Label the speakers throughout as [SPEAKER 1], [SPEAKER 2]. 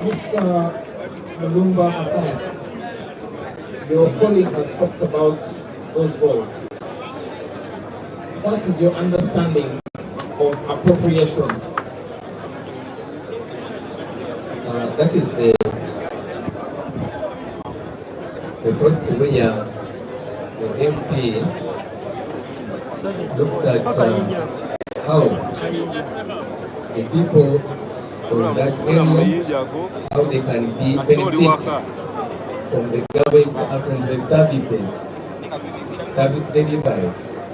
[SPEAKER 1] Mr. Malumba Matthias, your colleague has talked about those roles. What is your understanding of appropriations?
[SPEAKER 2] That is the process where the MP looks at how the people of that area, how they can benefit from the government's from the service delivery,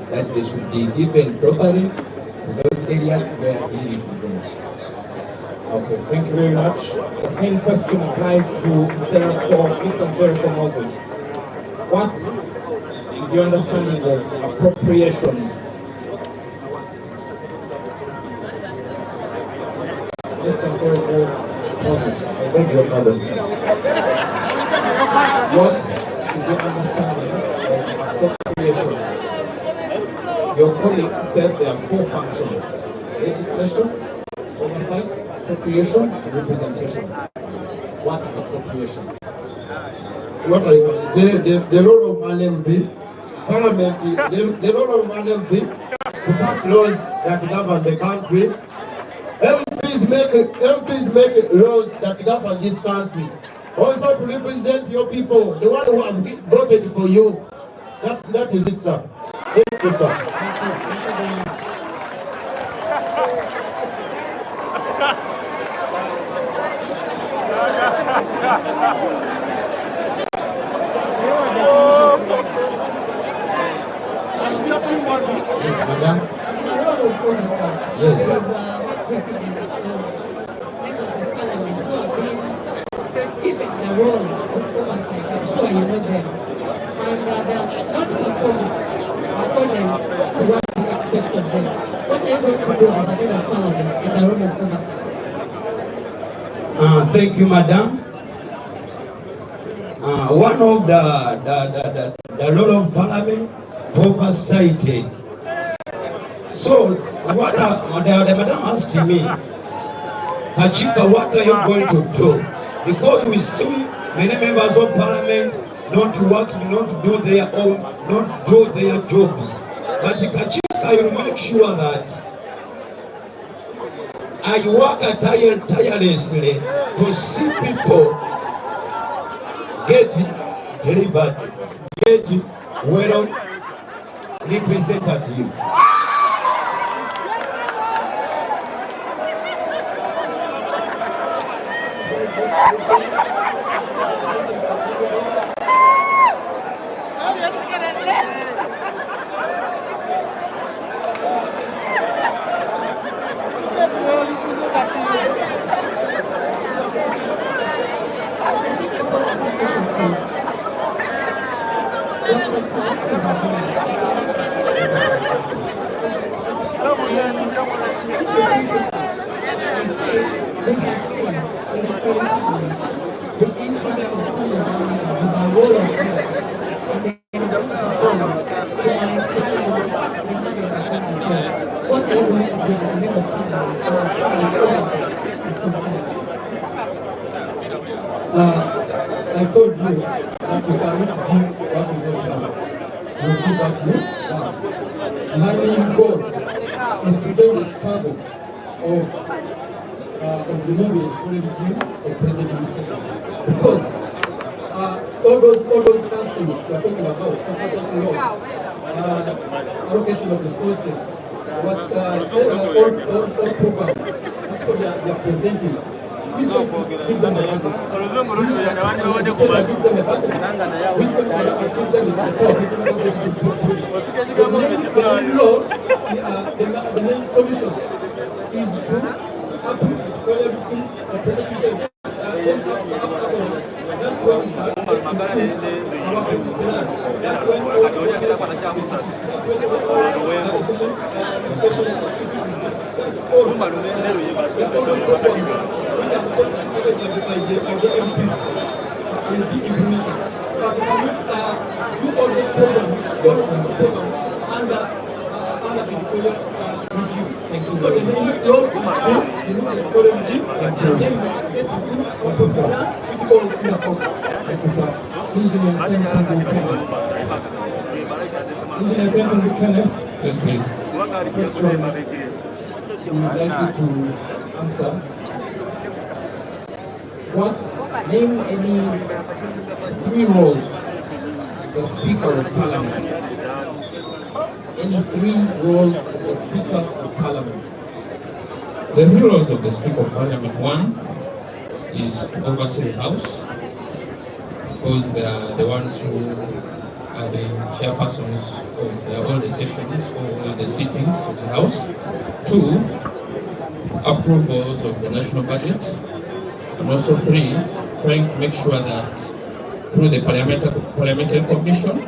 [SPEAKER 2] that they should be given properly to those areas where he represents.
[SPEAKER 1] Okay, thank you very much. The same question applies to Mr. Zerko Moses. What is your understanding of appropriations? Mr. Zerko Moses, I beg your pardon. What is your understanding of appropriations? Your colleague said there are 4 functions: legislation, oversight, appropriation, and representation. What is appropriation?
[SPEAKER 3] What I can say, the role of an MP, Parliament, the role of an MP to pass laws that govern the country. MPs make laws that govern this country. Also to represent your people, the one who have voted for you. That is it, sir. Thank you, sir.
[SPEAKER 2] Yes, madam. Yes.
[SPEAKER 4] President of members of parliament who have been given the role of oversight. I'm sure you know them. And they are not performing accordance to what we expect of them. What are you going to do as a member of parliament in the role of oversight?
[SPEAKER 2] Thank you, madam. One of the role of parliament oversighted. So what the madam asked me, Kachika, what are you going to do? Because we see many members of parliament not work, not do their own, not do their jobs. But Kachika, you make sure that I work tirelessly to see people get delivered, get well representative.
[SPEAKER 1] I told you that you cannot give what you don't have. You give what you have. Learning God is today the struggle of removing the regime of President Museveni. Because all those functions we are talking about, compulsory law, allocation of resources, what all programs, that's what they are presenting. Give them a budget. Give them a budget. The main solution is to uproot everything the president. That's why we have our that's when so sir. Thank you, sir. Engineer Senton Buchanan. Engineer Senton Buchanan.
[SPEAKER 5] Yes, please.
[SPEAKER 1] Question we would like you to answer. Name any 3 roles the Speaker of Parliament. Any 3 roles of the Speaker of Parliament.
[SPEAKER 5] The 3 roles of the Speaker of Parliament: 1 is to oversee the House, because they are the ones who are the chairpersons of all the sessions or the sittings of the House. 2, approvals of the national budget. And also 3, trying to make sure that through the parliamentary commission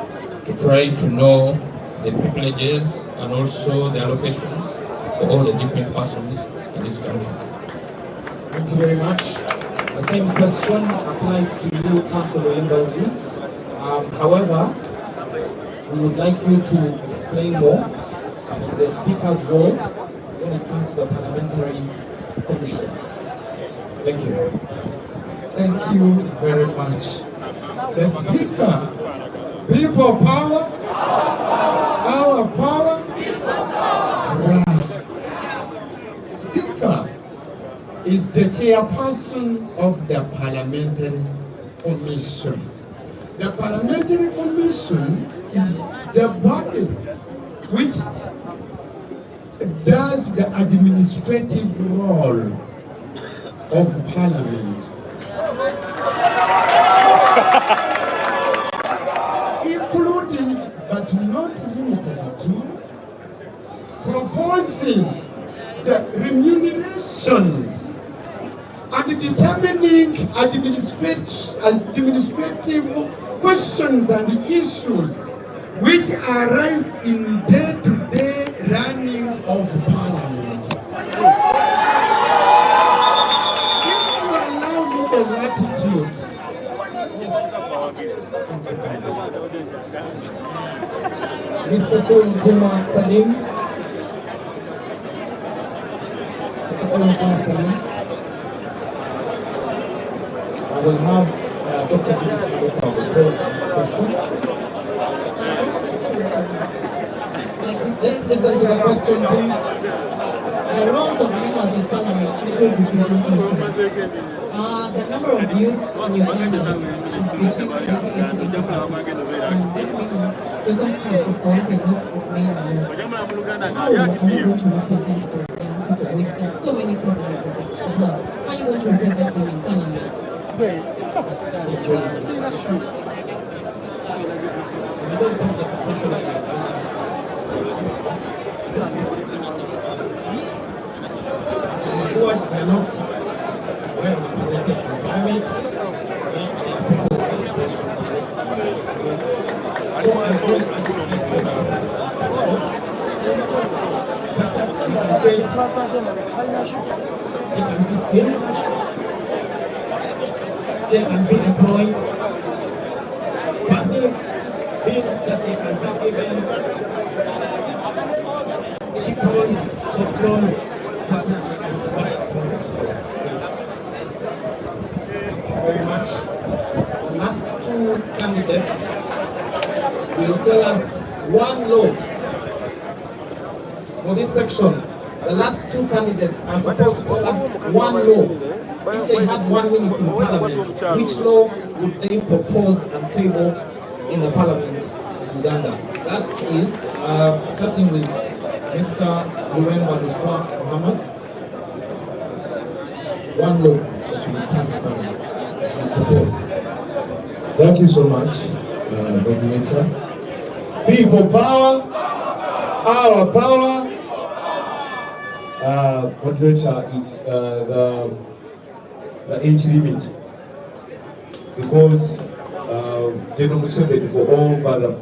[SPEAKER 5] to try to know the privileges and also the allocations for all the different persons in this country.
[SPEAKER 1] Thank you very much. The same question applies to you, Councillor Embassy. However, we would like you to explain more about the Speaker's role when it comes to the Parliamentary Commission. Thank you.
[SPEAKER 3] Thank you very much. The Speaker, people power, our power, right. Speaker is the chairperson of the Parliamentary Commission. The Parliamentary Commission is the body which does the administrative role of Parliament, including but not limited to proposing the remunerations and determining administrative questions and issues which arise in day-to-day running of Parliament. If you allow me the latitude,
[SPEAKER 1] Mr. Kumar Salim. Mr. Kumar Salim. I will have Dr. Judith Oka will pose the next question. Let's listen to the question, please.
[SPEAKER 4] The roles of members of parliament before representation. The number of youth in Uganda is between 78 to 80%. And that means the constituency of Kawempe is mainly youth. How are you going to represent those young people with so many problems that they have? How are you going to represent them in parliament?
[SPEAKER 1] What are not well represented in parliament. So I'm going to they can be employed. Passive means that they can be given cheap loans, soft loans, very much. The last 2 candidates will tell us one law. For this section, the last 2 candidates are supposed to tell us one law. If they had 1 minute in parliament, which law would they propose and table in the parliament of Uganda? That is starting with Mr. Kawempe Muhammad. One law that should be passed in parliament.
[SPEAKER 3] thank you so much, Moderator. People power, our power. Moderator, it's the age limit, because General Museveni for over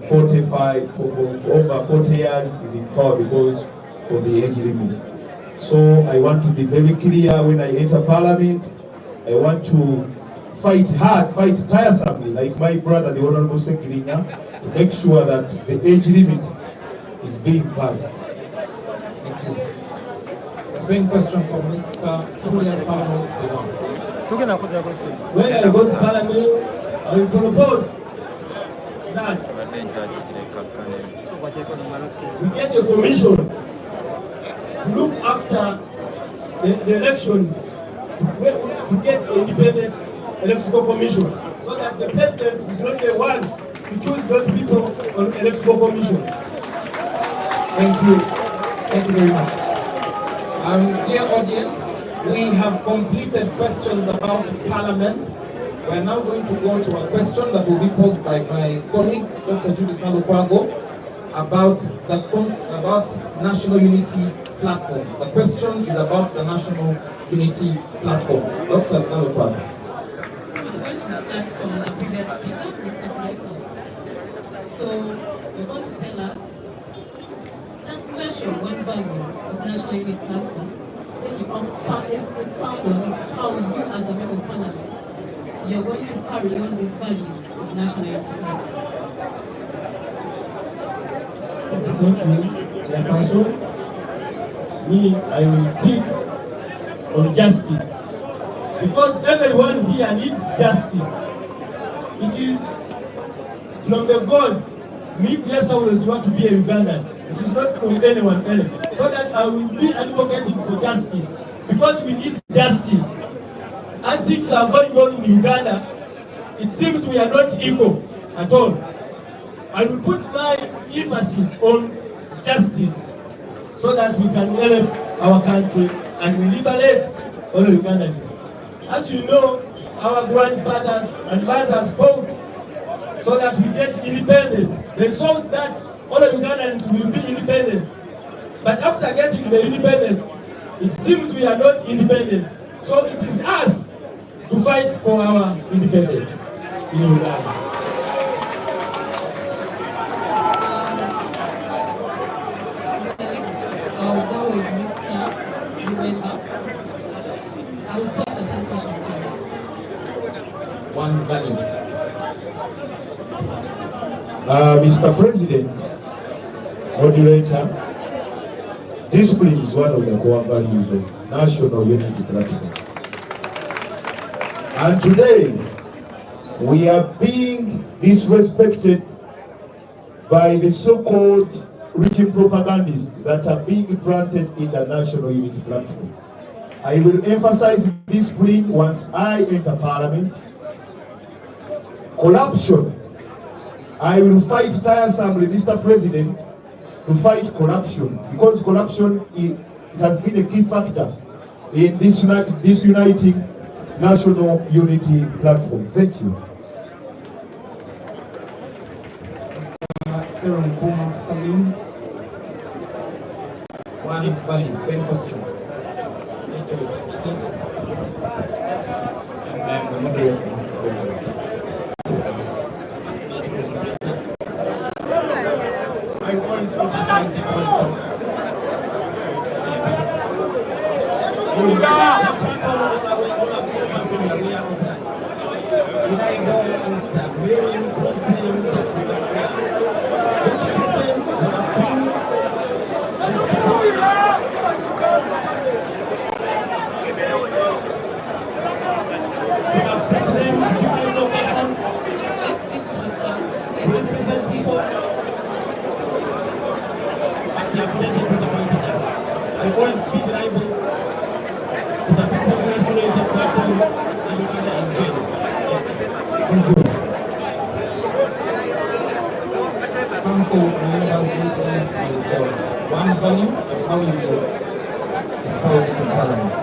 [SPEAKER 3] 40 years is in power because of the age limit. So I want to be very clear when I enter Parliament. I want to fight hard, fight tiresomely, like my brother, the Honorable Sekirinya, to make sure that the age limit is being passed.
[SPEAKER 1] Thank you. The same question from Mr. Tulia Samuel Siwan.
[SPEAKER 2] When I go to Parliament, I will propose that we get a commission to look after the elections, to get an independent electoral commission, so that the president is not the one to choose those people on electoral commission.
[SPEAKER 1] Thank you. Thank you very much. Dear audience, we have completed questions about Parliament. We are now going to go to a question that will be posed by my colleague, Dr. Judith Nalukwago, about National Unity Platform. The question is about the National Unity Platform. Dr. Nalukwago.
[SPEAKER 4] I'm going to start from the previous speaker, Mr. Kawempe. So you're going to tell us, just mention one value of National Unity Platform, then you expound on it, how you as a member of Parliament, you're going to carry on these values of National Unity Platform.
[SPEAKER 2] Thank you, Chairperson. Me, I will speak on justice, because everyone here needs justice. It is from the God. Me, yes, I always want to be a Ugandan. It is not from anyone else. So that I will be advocating for justice, because we need justice. As things are going on in Uganda, it seems we are not equal at all. I will put my emphasis on justice, so that we can help our country and we liberate all Ugandans. As you know, our grandfathers and fathers fought so that we get independence. They thought that all Ugandans will be independent. But after getting the independence, it seems we are not independent. So it is us to fight for our independence in Uganda.
[SPEAKER 4] I'll go with Mr. Kawempe. I will pose the same question to you.
[SPEAKER 1] One value.
[SPEAKER 3] Mr. President, moderator, discipline is one of the core values of National Unity Platform. And today, we are being disrespected by the so-called regime propagandists that are being planted in the National Unity Platform. I will emphasize discipline once I enter Parliament. Corruption. I will fight tiresomely, Mr. President, to fight corruption, because corruption has been a key factor in this uniting National Unity Platform. Thank you.
[SPEAKER 1] One value, same question. And then the moderator. I want to emphasize the point. Council members one value of how you espouse it in Parliament.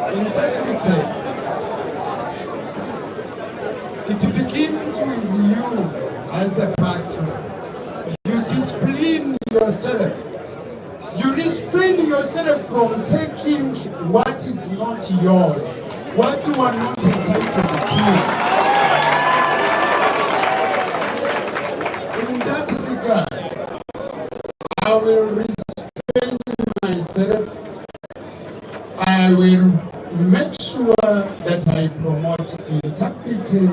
[SPEAKER 3] Integrity. It begins with you as a person. You discipline yourself. You restrain yourself from taking what is not yours, what you are not entitled to. In that regard, I will restrain myself. I will make sure that I promote integrity,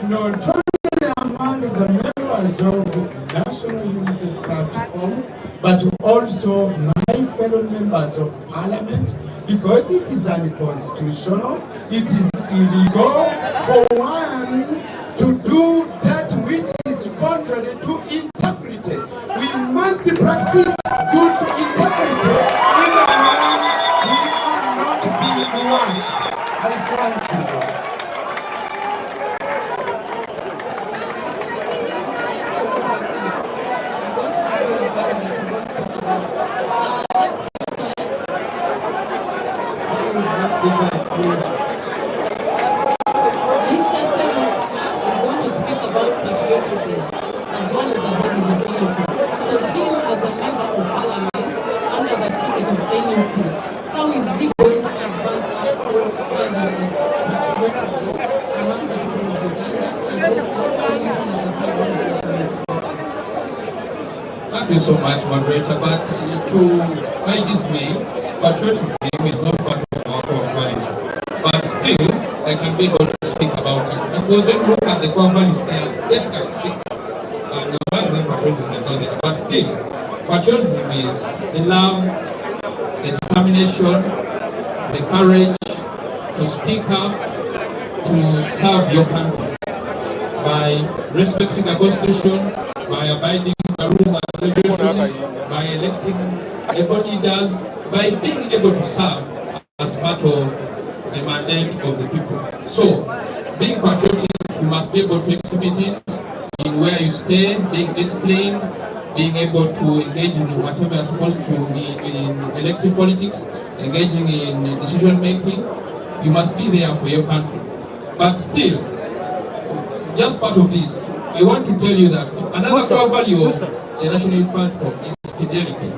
[SPEAKER 3] not only among the members of National Unity Platform, but also my fellow members of Parliament,
[SPEAKER 6] because it is unconstitutional, it is illegal for one to do that which is contrary to integrity. We must practice good integrity even when we are not being watched. I thank you.
[SPEAKER 5] Thank you so much, moderator. But to my dismay, patriotism is not part of our core values. But still, I can be able to speak about it. Because when you look at the core values, there's basically 6. And one of them, patriotism is not there. But still, patriotism is the love, the determination, the courage to speak up, to serve your country by respecting the Constitution, by abiding by rules and regulations, by electing able leaders, by being able to serve as part of the mandate of the people. So, being patriotic, you must be able to exhibit it in where you stay, being disciplined, being able to engage in whatever you're supposed to in elective politics, engaging in decision making. You must be there for your country. But still, just part of this, I want to tell you that another core value of the National Youth Platform is fidelity.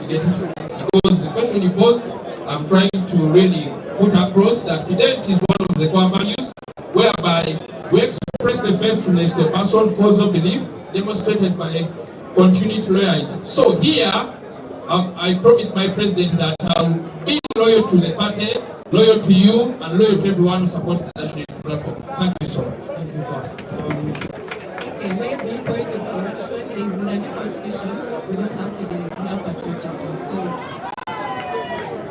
[SPEAKER 5] You get it? Because the question you posed, I'm trying to really put across that fidelity is one of the core values, whereby we express the faithfulness to a person, cause of belief, demonstrated by continued loyalty. So here, I promise my president that I'll be loyal to the party, loyal to you, and loyal to everyone who supports the National Youth Platform. Thank you so much.
[SPEAKER 1] Thank you, sir.
[SPEAKER 4] Okay, maybe point of correction is in the new constitution, we don't have fidelity, we have patriotism. So,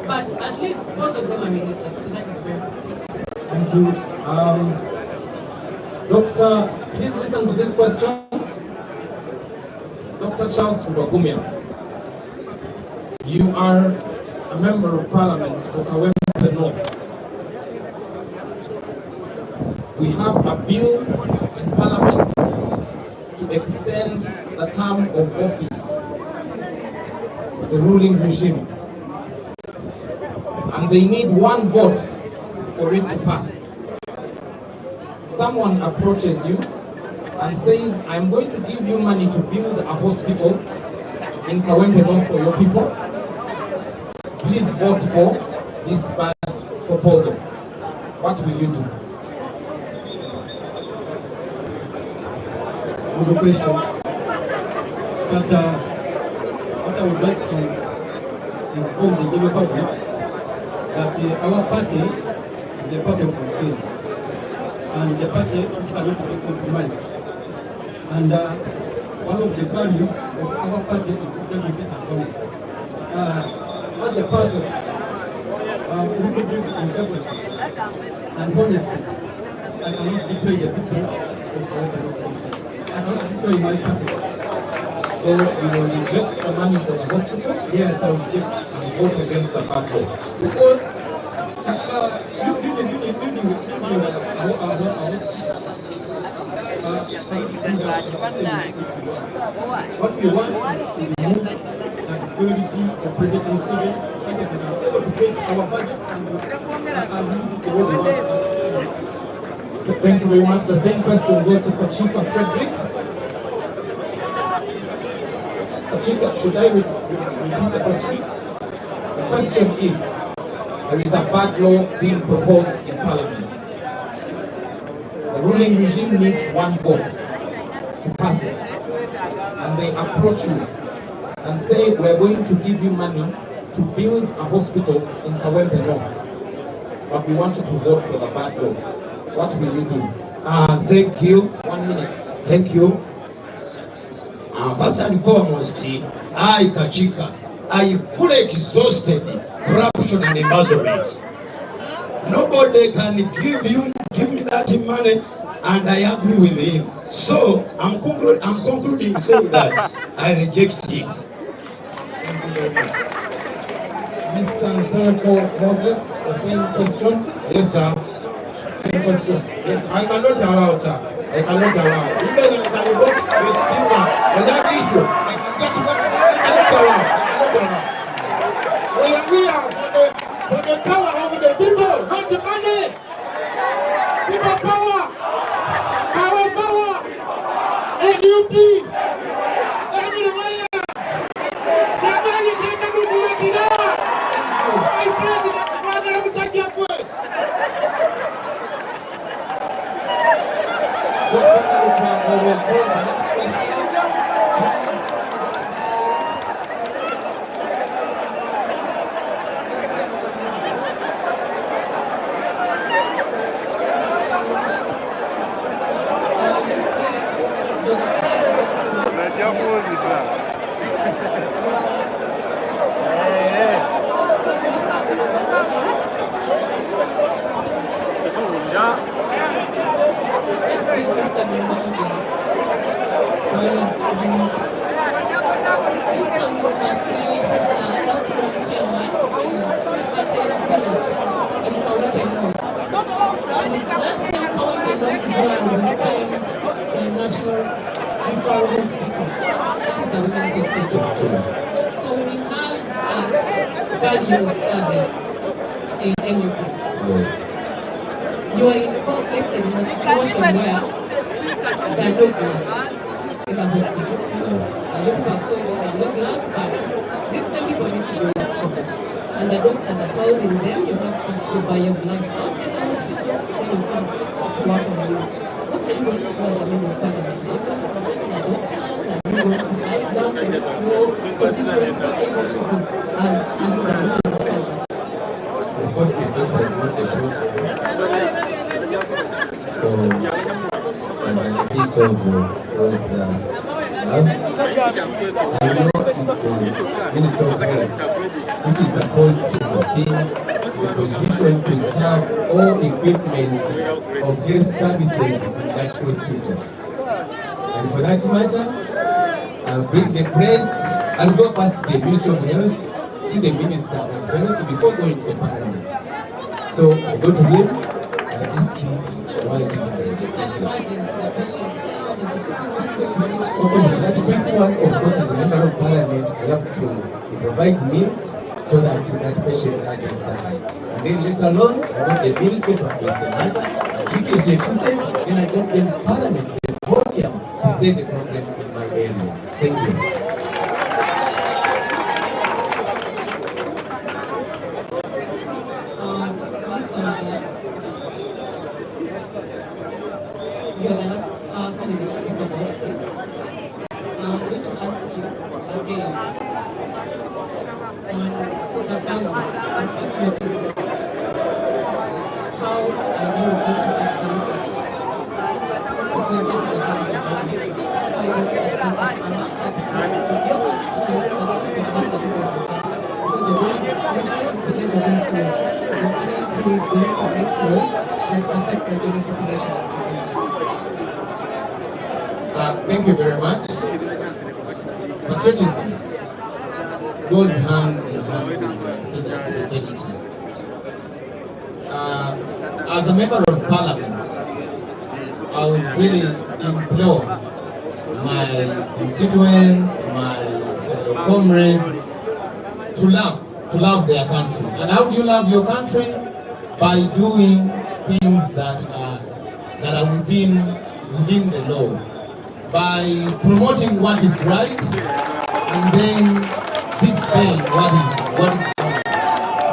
[SPEAKER 4] but at least both of them are related, so that is very good.
[SPEAKER 1] Thank you. Doctor, please listen to this question. Dr. Charles Rwagumya, you are a member of parliament for Kawempe North. We have a bill in parliament to extend the term of office of the ruling regime. And they need one vote for it to pass. Someone approaches you and says, I'm going to give you money to build a hospital in Kawempe North for your people. Please vote for this bad proposal. What will you do?
[SPEAKER 2] Good question. But what I would like to inform the general public that our party is a party of routine, and the party cannot be compromised. And one of the values of our party is integrity and honesty. As a person who believes in integrity and honesty, I cannot betray the people of our party. I cannot betray my party.
[SPEAKER 1] So you will reject the money for the hospital?
[SPEAKER 2] Yes, I will reject
[SPEAKER 1] and vote against the bad vote.
[SPEAKER 2] because what we want is to remove the majority of President Museveni so that we are able to get our budget and use it the way they want us.
[SPEAKER 1] So thank you very much. The same question goes to Kachika Frederick. Kachika, should I repeat the question? The question is, there is a bad law being proposed in Parliament. The ruling regime needs one vote to pass it. And they approach you and say, we're going to give you money to build a hospital in Kawempe North. But we want you to vote for the bad law. What will you do?
[SPEAKER 2] Thank you.
[SPEAKER 1] 1 minute.
[SPEAKER 2] Thank you. First and foremost, I, Kachika, I fully exhausted corruption and embezzlement. Nobody can give me that money, and I agree with him. So I'm concluding saying that I reject it.
[SPEAKER 1] Thank you very much. Mr. Sarko Moses, the same question.
[SPEAKER 3] Yes, sir.
[SPEAKER 1] Same question.
[SPEAKER 3] Yes, I cannot allow, sir. I cannot allow. Even if I vote the speaker on that issue, I cannot allow. I cannot allow. We are for the power of the people, not the money. People power. Power. NUP. Everywhere. Jamani, sasa kukuletea. My president, brother, msaidia kwe.
[SPEAKER 4] So we have a value of service in any group. You are in conflict in a situation where there are no gloves in the hospital. A lot of people have told you there are no gloves, but these same people need to go to work. And the doctors are telling them you have to go buy your gloves outside the hospital, then you come to work on you. What are you going to do as a member of parliament? Are you going to convince the doctors? Are you going to buy gloves for your constituents? What are you going to do as a member of the service?
[SPEAKER 1] The first thing that is not the problem. So, a bit of was I know the Minister of Health, which is supposed to be the position to serve all equipments of health services in that hospital. And for that matter, I'll bring the press. I'll go first to the Minister of Health, see the Minister of Health before going to the Parliament. So I go to him, I ask him why it is that quick one, of course, as a member of Parliament, I have to improvise means so that that patient doesn't die. And then later on, I want the ministry to address the matter. And if it refuses, then I want the Parliament, the podium, to say the problem in my area. Thank you.
[SPEAKER 4] You are the last candidate to speak about this. I'm going to ask you again on the value of patriotism. How are you going to advance it? Because this is a value of patriotism. How are you going to advance it? I'm not that your constituency that is advance the people of the country. Because you're going to represent your constituency. Your NLP is going to make laws that affect the general population of the country.
[SPEAKER 1] Thank you very much. Patriotism goes hand in hand with fidelity. As a member of Parliament, I would really implore my constituents, my fellow comrades, to love their country. And how do you love your country? By doing things that are within the law. By promoting what is right, and then displaying what is wrong.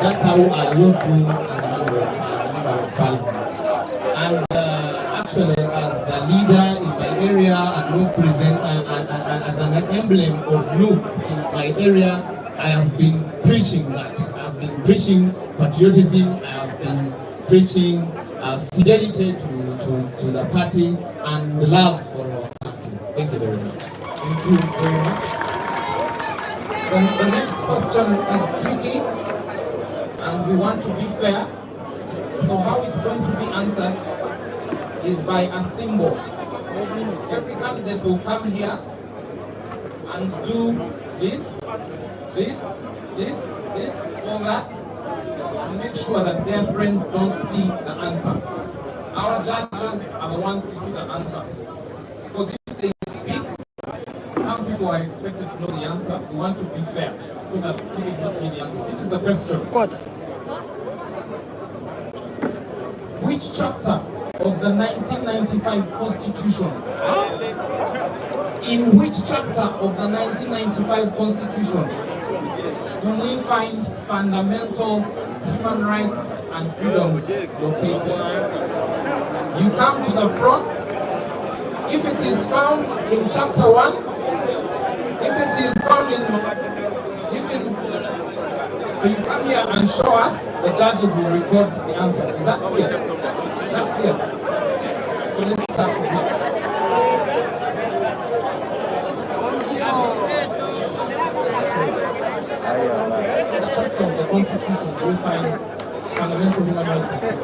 [SPEAKER 1] That's how I will do as a member of Parliament. And actually, as a leader in my area, and as an emblem of NUP in my area, I have been preaching that. I have been preaching patriotism. I have been preaching fidelity to the party and love for our country. Thank you very much.
[SPEAKER 6] Thank you very much.
[SPEAKER 1] The next question is tricky. and we want to be fair. So how it's going to be answered is by a symbol. Every candidate will come here and do this, all that, and make sure that their friends don't see the answer. Our judges are the ones to see the answer. Because if they speak, some people are expected to know the answer. We want to be fair so that people don't know the answer. This is the question. Which chapter of the 1995 Constitution? In which chapter of the 1995 Constitution do we find fundamental human rights and freedoms located? You come to the front. If it is found in chapter 1, if it is found in, so you come here and show us, the judges will record the answer. Is that clear? Is that clear? So let's start with that. Which chapter of the Constitution do we find fundamental human rights and freedoms?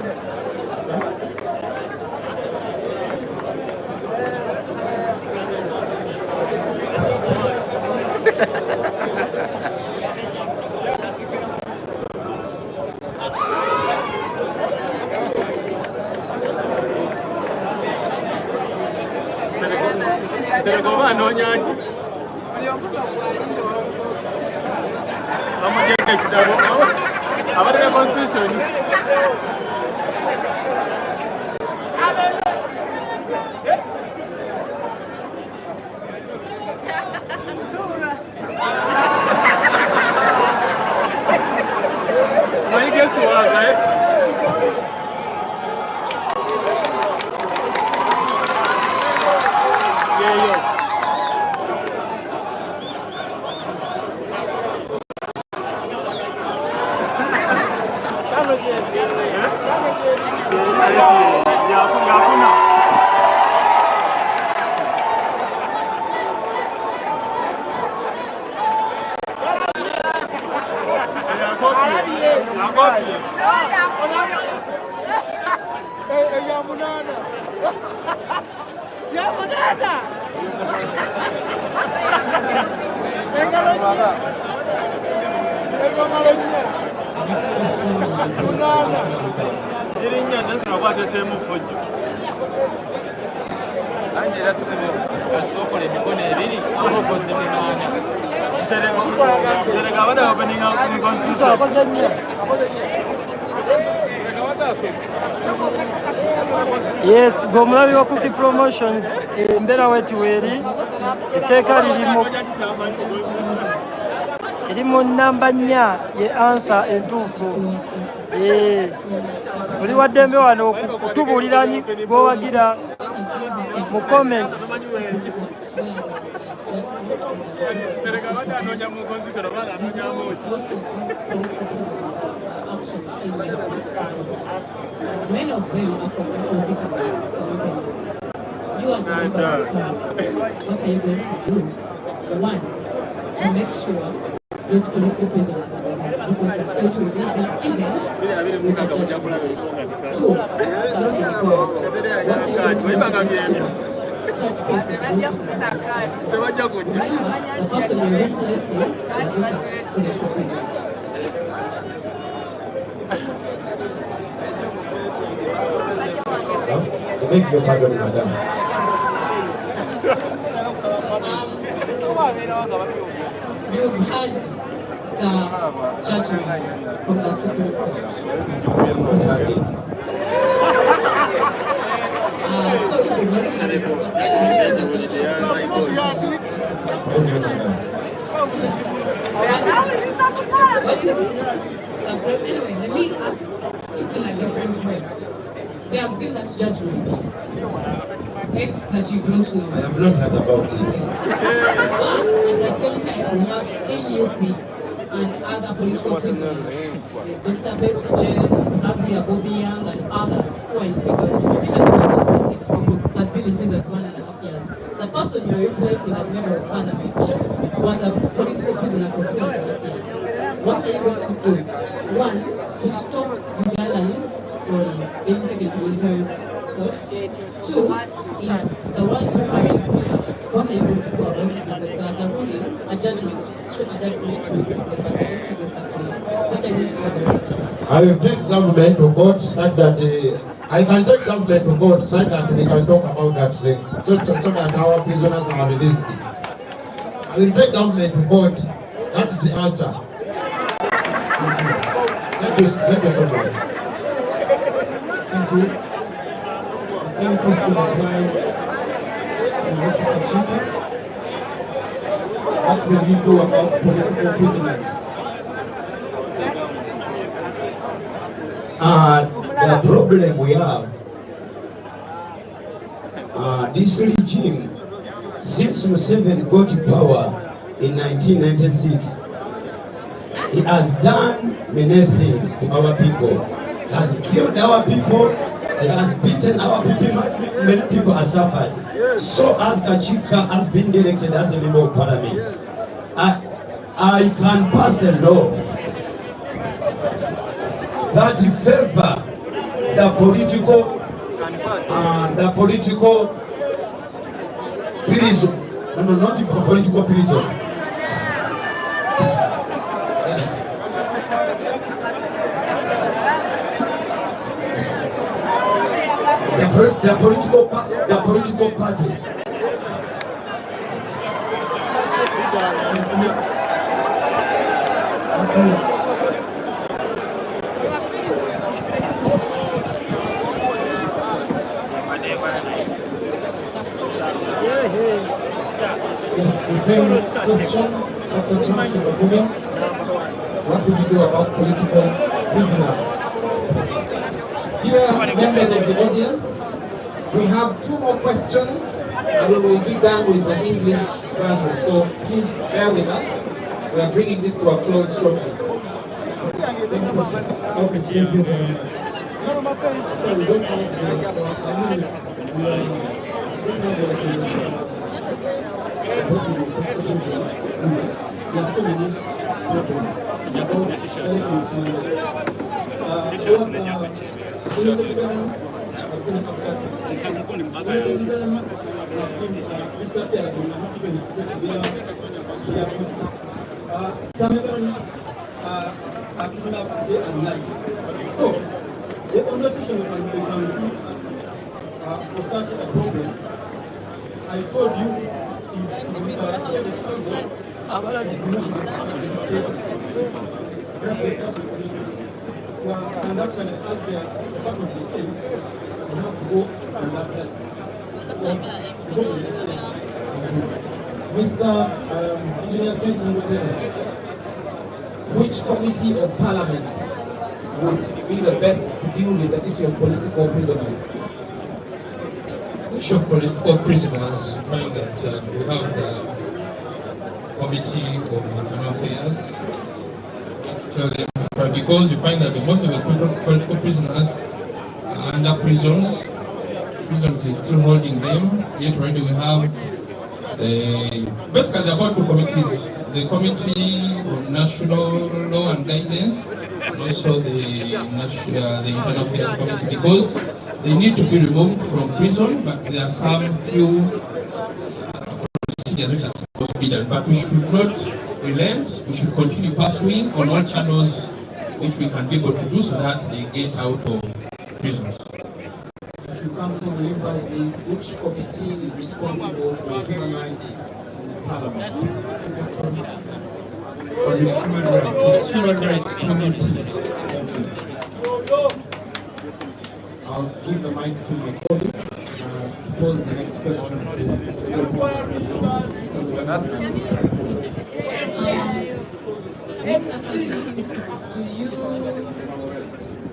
[SPEAKER 7] Yes, gomulabi wa Cookie Promotions mbera wetu weri iteka lirimo namba 4 ye answer entuufu. Oli waddembe wano okutubulira gwowagira mu comments.
[SPEAKER 4] Many of them are from my constituency. You as the member of the club, what are you going to do? One, to make sure those political prisoners are released, because they fail to release them even with a judgment. Two, moving forward, what are you going to do to make sure such cases will be resolved? Remember, the person you're replacing is also a political prisoner.
[SPEAKER 3] Beg your pardon, madam.
[SPEAKER 4] You've had the judgment from the Supreme Court. So if you've already had it, it's okay. What is the group? Anyway, let me ask it in a different way. There has been that judgment. X that you don't know.
[SPEAKER 3] I have not heard about it.
[SPEAKER 4] Yes. But at the same time, we have NUP and other political prisoners. There's Dr. Besige, Javier Bobby Young, and others who are in prison. Even the person sitting next to you has been in prison for 1.5 years. The person you're replacing as member of parliament was a political prisoner for 2.5 years. What are you going to do? One, to stop Ugandans from being taken to military court. Two, is the ones who are in prison. What are you going to do about it? Because there's a ruling, a judgment, should a judgment release them, but they don't release them to you. What are you going to do about it?
[SPEAKER 3] I will take government to court such that I can take government to court such that we can talk about that thing, so that our prisoners are released. I will take government to court. That is the answer. Thank you so much.
[SPEAKER 1] Thank you. The same question applies to Mr. Kawempe. What will you do about political prisoners?
[SPEAKER 2] The problem we have, this regime, since Museveni got power in 1996, he has done many things to our people. He has killed our people, he has beaten our people, many people have suffered. So as Kachika has been elected as a member of parliament, I can pass a law that favor the political prison. No, not the political prison. The political party.
[SPEAKER 1] Yes, the same question, Dr. Johnson Okume. What will you do about political prisoners? Dear members of the audience, we have 2 more questions and we will be done with the English version. So please bear with us. We are bringing this to a close shortly. Same question.
[SPEAKER 8] Okay, thank you very much. So we don't have there are so many problems so the conversation we can do for such a problem, I told you, is to be responsible. That's the first condition. And actually, as a part of the team, we have to go and that.
[SPEAKER 1] Mr. Engineer Senator, which committee of parliament would be the best to deal with the issue of political prisoners?
[SPEAKER 5] Issue of political prisoners, find that we have the Committee of Human Affairs, because you find that most of the political prisoners are under prisons. Prisons is still holding them. Yet already we have basically about 2 committees: the Committee on National Law and Guidance, and also the Internal Affairs Committee, because they need to be removed from prison, but there are some few procedures which are supposed to be done. But we should not relent. We should continue pursuing on all channels which we can be able to do so that they get out of prisons.
[SPEAKER 1] If you council members, which committee is responsible for human rights in Parliament?
[SPEAKER 8] On the human rights, it's human rights committee.
[SPEAKER 1] I'll give the mic to my colleague to pose the next question to Mr.
[SPEAKER 4] Do you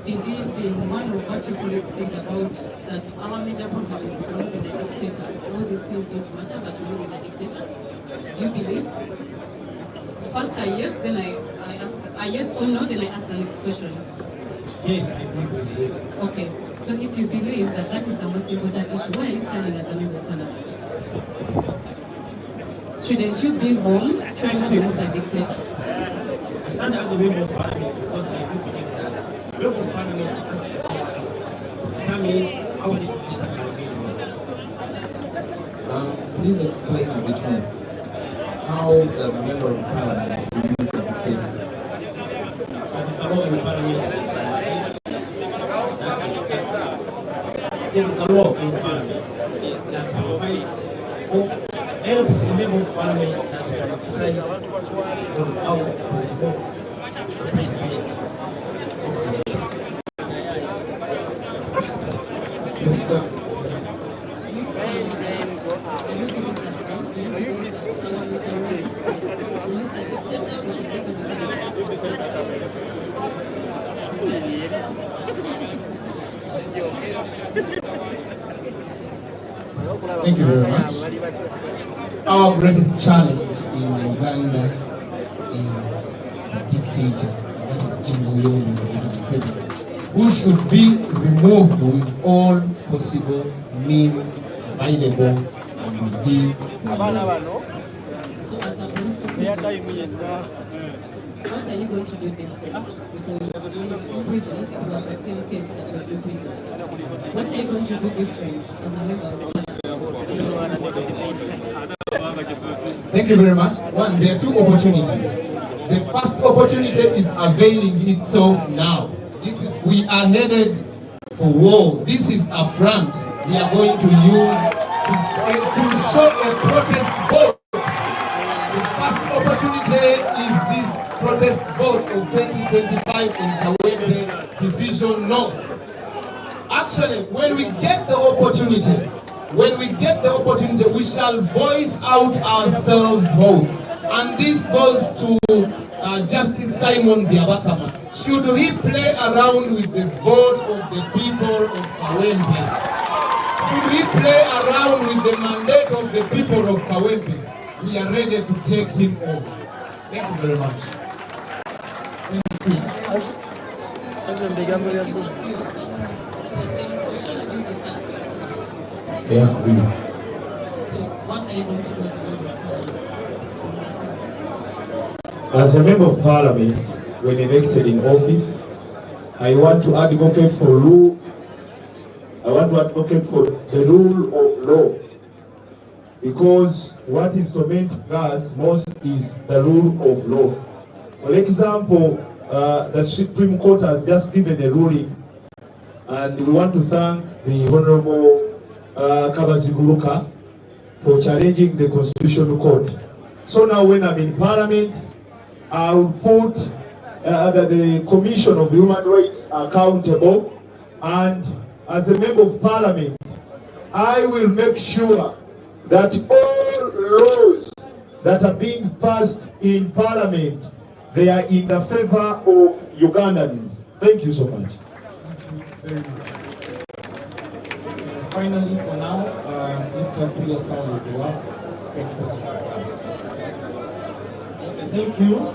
[SPEAKER 4] believe in one of what your colleagues said about that our major problem is to live in a dictator? All these things don't matter, but you live in a dictator. You believe? First I yes, then I ask a yes or no, then I ask the next question.
[SPEAKER 8] Yes, I believe.
[SPEAKER 4] Okay, so if you believe that that is the most important issue, why are you standing as a member of parliament? Shouldn't you be home trying to remove the dictator?
[SPEAKER 8] stand as a member of parliament because I do believe that local parliament is actually powers determine how the political
[SPEAKER 1] Please explain a bit more. How does a member of parliament remove the dictator?
[SPEAKER 8] There is a law in parliament. There is a law in parliament that provides or helps a member of parliament that can decide on how to remove the president.
[SPEAKER 1] Mr.
[SPEAKER 9] Thank you very much. Our greatest challenge in Uganda is the dictator, and that is Yoweri Museveni, who should be removed with all possible means available and within the law.
[SPEAKER 4] So as a political prisoner, what are you going to do different? Because when you were in prison, it was the same case that you were in prison. What are you going to do different as a member of parliament?
[SPEAKER 9] Thank you very much. One, there are two opportunities. The first opportunity is availing itself now. We are headed for war. This is a front we are going to use to show a protest vote. The first opportunity is this protest vote of 2025 in Kawempe Division North. Actually, when we get the opportunity, we shall voice out ourselves most. And this goes to Justice Simon Biabakama. Should we play around with the vote of the people of Kawempe? Should we play around with the mandate of the people of Kawempe? We are ready to take him on. Thank you very much.
[SPEAKER 1] Yeah,
[SPEAKER 4] So what are you going to do as a member of parliament?
[SPEAKER 3] As a member of parliament, when elected in office, I want to advocate for rule. I want to advocate for the rule of law, because what is tormenting us most is the rule of law. For example, the Supreme Court has just given a ruling, and we want to thank the Honorable Kabaziguruka for challenging the Constitutional Court. So now when I'm in Parliament, I'll put the Commission of Human Rights accountable, and as a member of Parliament, I will make sure that all laws that are being passed in Parliament, they are in the favor of Ugandans. Thank you so much.
[SPEAKER 1] Very much. Finally, for now, Mr. Pilosan is the one. Same question.
[SPEAKER 8] Thank you,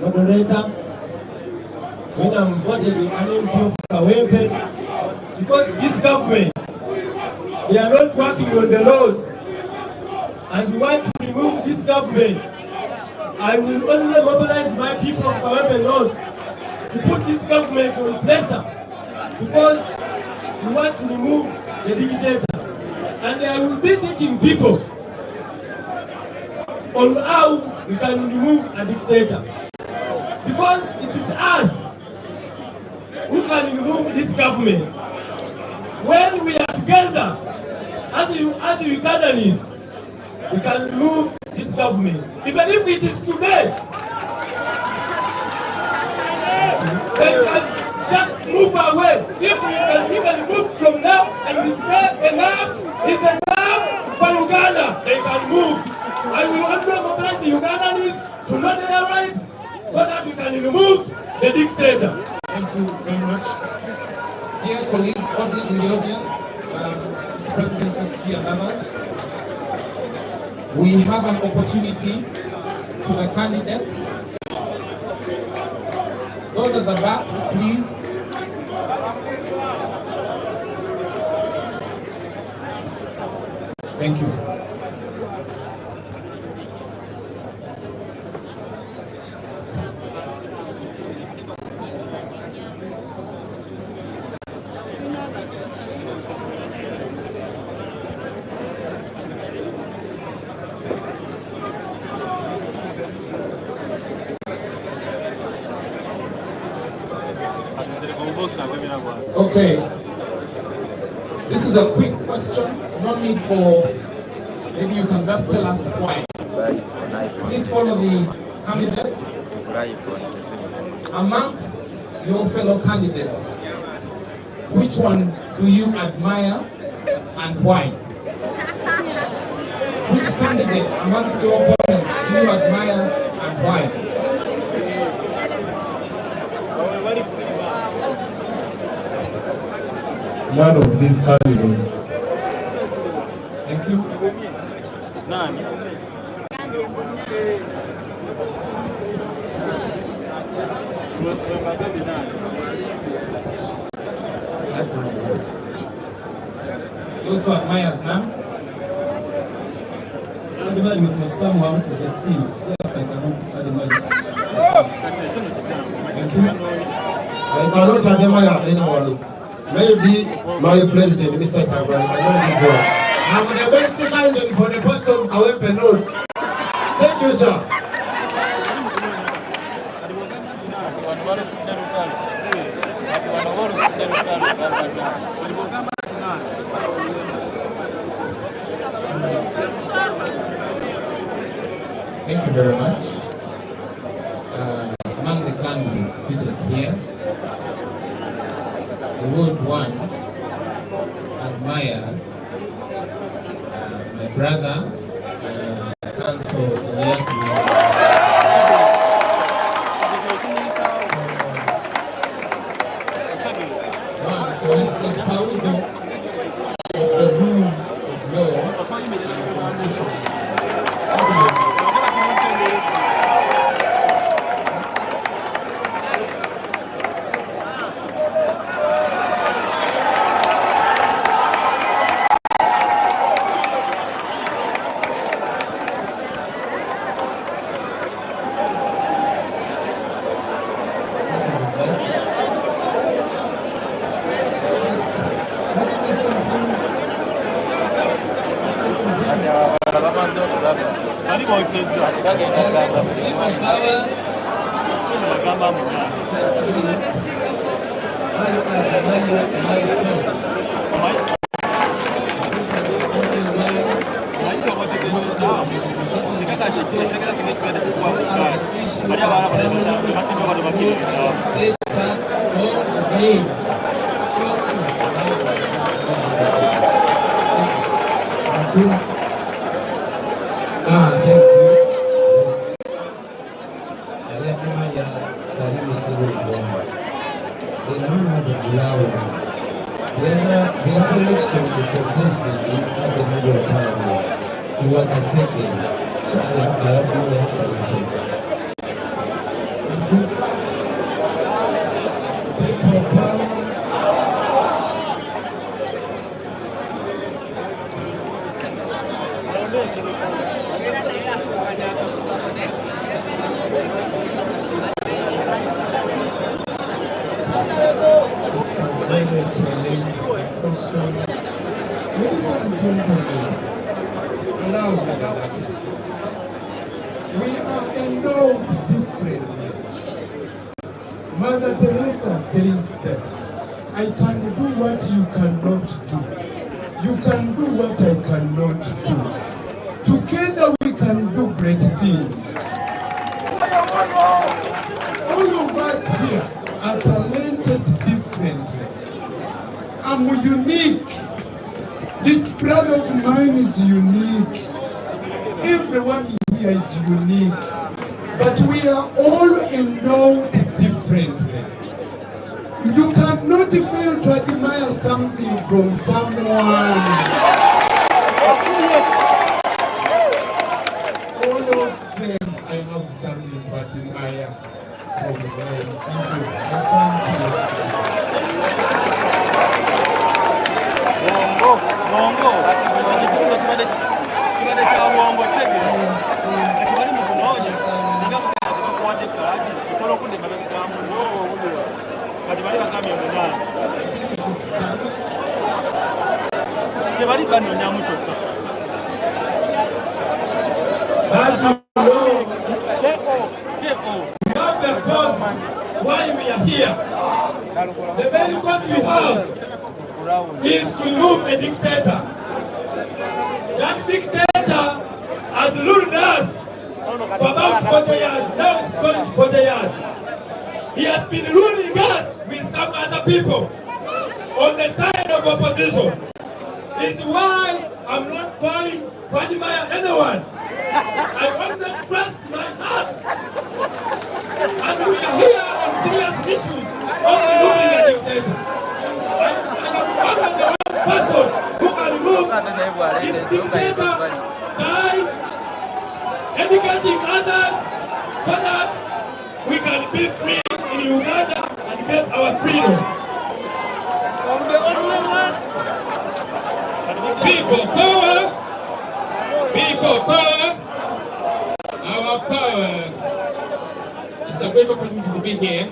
[SPEAKER 8] moderator. When I'm voted in an MP of Kawempe, because this government, they are not working on the laws, and we want to remove this government, I will only mobilize my people of Kawempe North to put this government on pressure, because we want to remove the dictator. And I will be teaching people on how we can remove a dictator. Because it is us who can remove this government. When we are together, as Ugandans, we can remove this government. Even if it is today, they can just move away. If we can even move from now and we say enough is enough for Uganda, they can move. I will also mobilize the Ugandans to know their rights so that we can remove the dictator.
[SPEAKER 1] Thank you very much. Dear colleagues, audience in the audience, President Eski and others, we have an opportunity to the candidates. Those at the back, please. Thank you. Okay. This is a quick question. No need for, maybe you can just tell us why. Please follow the candidates. Amongst your fellow candidates, which one do you admire and why? Which candidate amongst your opponents do you admire and why?
[SPEAKER 3] None of these candidates.
[SPEAKER 1] Thank you.
[SPEAKER 10] None.
[SPEAKER 1] You also admires none?
[SPEAKER 8] Add value for someone with a sin.
[SPEAKER 1] Thank you.
[SPEAKER 3] I cannot admire anyone. Maybe my president, Mr. Kabal, I know this one. I'm the best candidate for the post of Kawempe North. Thank you, sir.
[SPEAKER 1] Thank you very much. Among the candidates seated here, the Ward 1 admire my brother, Council Elias. One for his espousal of the rule of law and constitution.
[SPEAKER 6] Mother Teresa says that I can do what you cannot do. You can do what I cannot do. Together we can do great things. All of us here are talented differently. I'm unique. This brother of mine is unique. Everyone here is unique. But we are all endowed differently. You cannot fail to admire something from someone. All of them, I have something to admire from them. Thank you.
[SPEAKER 8] As you know, we have a cause why we are here. The we have is to remove a dictator. That dictator has ruled us for about 40 years. Now it's going to 40 years. He has been ruling us with some other people on the side of opposition. This is why I'm not going to admire anyone. I want to trust my heart. And we are here on serious issues of removing a dictator. I am one of the one person who can remove this dictator by educating others so that we can be free in Uganda and get our freedom.
[SPEAKER 5] People power! People power! Our power! It's a great opportunity to be here.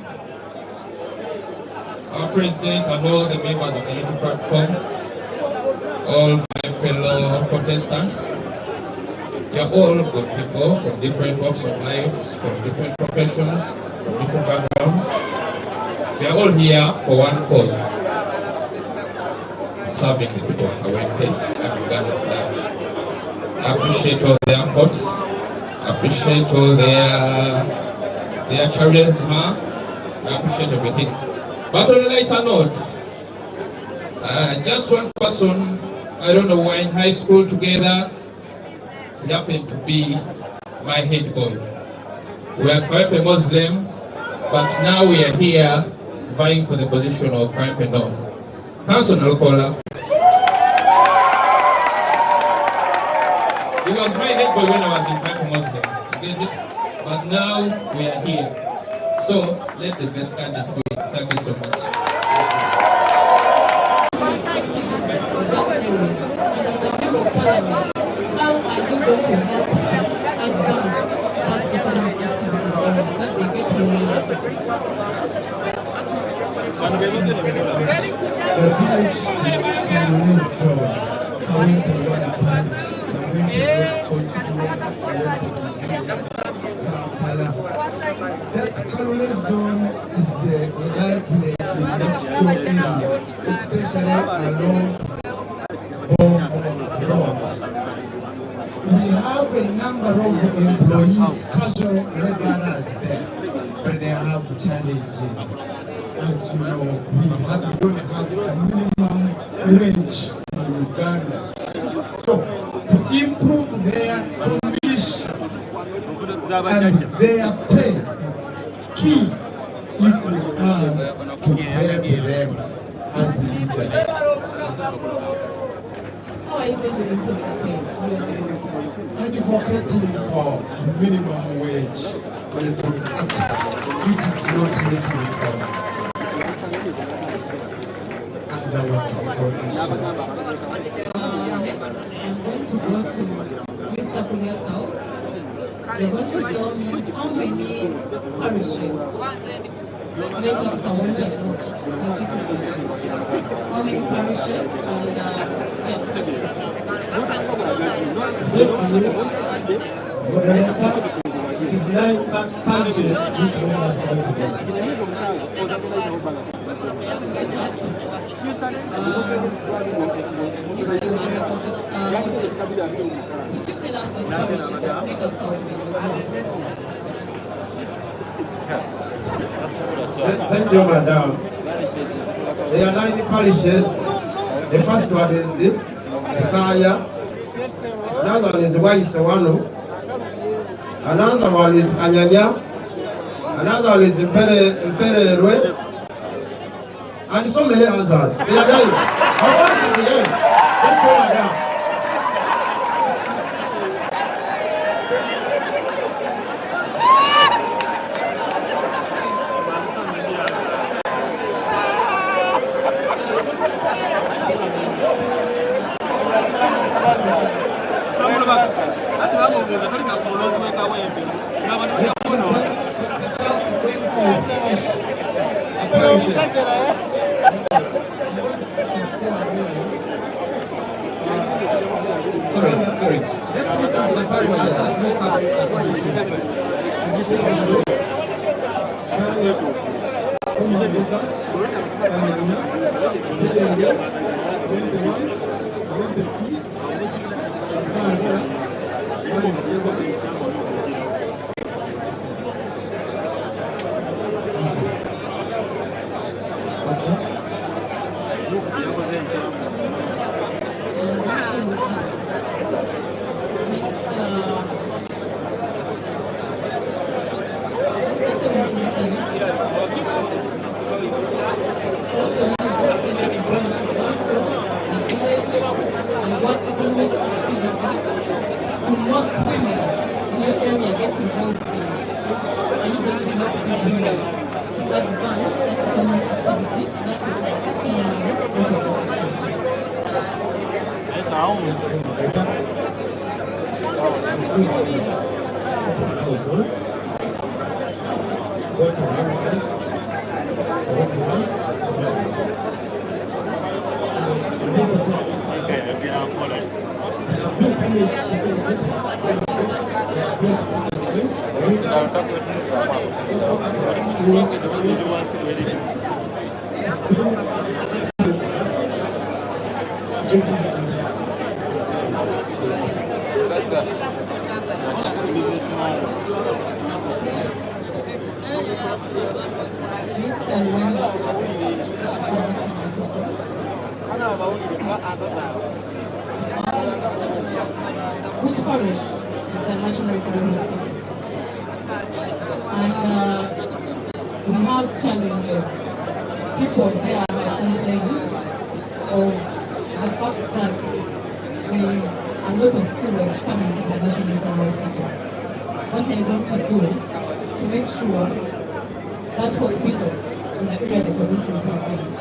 [SPEAKER 5] Our president and all the members of the unity platform, all my fellow Protestants, they are all good people from different walks of life, from different professions, from different backgrounds. We are all here for one cause: serving the people of Kawempe and Uganda at large. I appreciate all their efforts. I appreciate all their charisma. I appreciate everything. But on a lighter note, just one person, I don't know, we're in high school together. He happened to be my head boy. We are Kawempe Muslim, but now we are here vying for the position of Kawempe North. Personal caller. He was my head boy when I was in Kawempe Muslim. You get it? But now we are here. So let the best candidate win. Thank you so much.
[SPEAKER 4] How are you going to help advance that economic activity so they get money?
[SPEAKER 6] The village is Kalulezo, Kawempe one branch, Kawempe constituency, Kawempe Kampala. That Kalulezo is likely to industrial area, especially along Road. We have a number of employees, casual laborers there, but they have challenges. As you know, we don't have a minimum wage in Uganda. So, to improve their conditions and their pay is key if we are to help them as leaders.
[SPEAKER 4] How are you going to improve the pay?
[SPEAKER 6] Advocating for a minimum wage, which is not yet enforced. Under working conditions.
[SPEAKER 4] Next, I'm going to go to Mr. Kuliasau. You're going to tell me how many parishes make up Kawempe North constituency. How many parishes and
[SPEAKER 8] Moderator, it is 9 parishes which we are
[SPEAKER 4] could you tell us those parishes that make up Kawempe North?
[SPEAKER 3] Thank you, madam. There are 9 parishes. The first one is the Kaya. Another one is Waisawano. Another one is Anyanya. Another one is Mpererwe. And so many others. They are 9. How much is the name? Thank you, madam.
[SPEAKER 1] Sorry. Let's listen to the parishes that make up the
[SPEAKER 4] Which parish is the national university? And we have challenges. People there are complaining of the fact that there is a lot of sewage coming from the national hospital. What are you going to do to make sure that hospital in the area that you're going to represent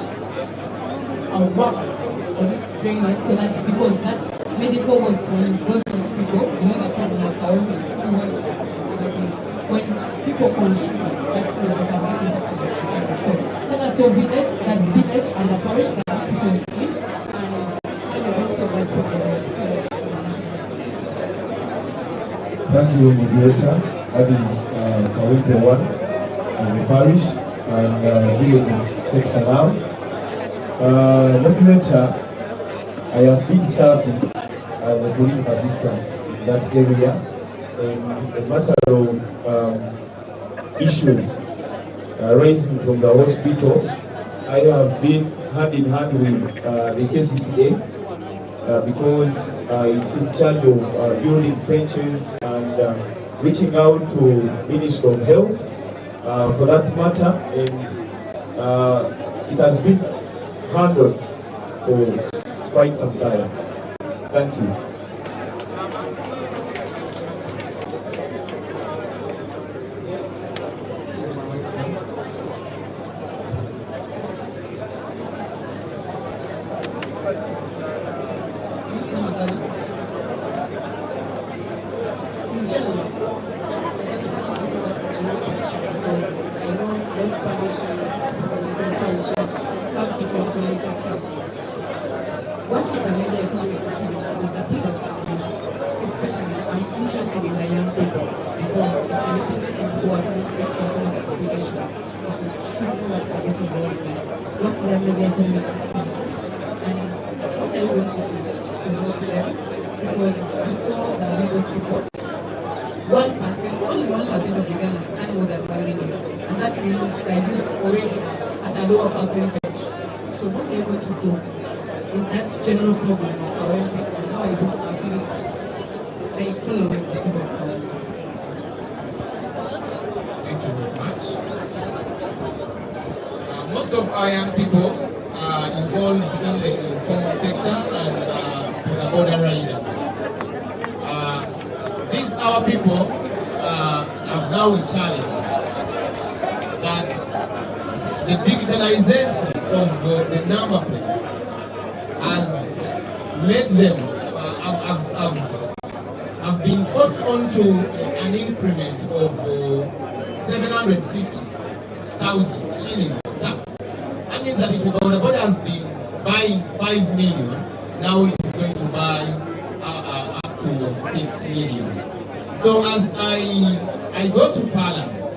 [SPEAKER 4] works on its drainage, so that because that medical waste when it goes into people, you know the problem of Kawempe, sewage, other things. When people consume that sewage, they can get infected. So tell us your village, that village and the parish that the hospital is in, and how you will solve that problem of sewage.
[SPEAKER 3] Thank you, moderator. That is Kawempe 1 as a parish, and village is take for now. Moderator, I have been serving as a police assistant in that area, and a matter of issues raising from the hospital. I have been hand in hand with the KCCA because it's in charge of building trenches and reaching out to Ministry of Health for that matter, and it has been handled for quite some time. Thank you.
[SPEAKER 4] In general, I just want you to give us a general picture because I know most parishes, different parishes, have different economic activities. What is the major economic activity of the people? Especially, I'm interested in the young people because if you're representing who are 73% of the population, you should know what's the getting involved in. What's the major economic activity? And what are you going to do to help them? Because you saw the Lagos report. 1%, only 1% of Ugandans earn more than 1 million, and that means the youth already at a lower percentage. So what are you going to do in that general problem of Kawempe, and how are you going to uplift the economy of the people of Kawempe?
[SPEAKER 5] Thank you very much. Most of our young people are involved in the informal sector and the border riders. These our people have now a challenge that the digitalization of the number plates has made them have been forced onto an increment of 750,000 shillings tax. That means that if a border has been buying 5 million, now it is going to buy up to 6 million. So as I go to Parliament,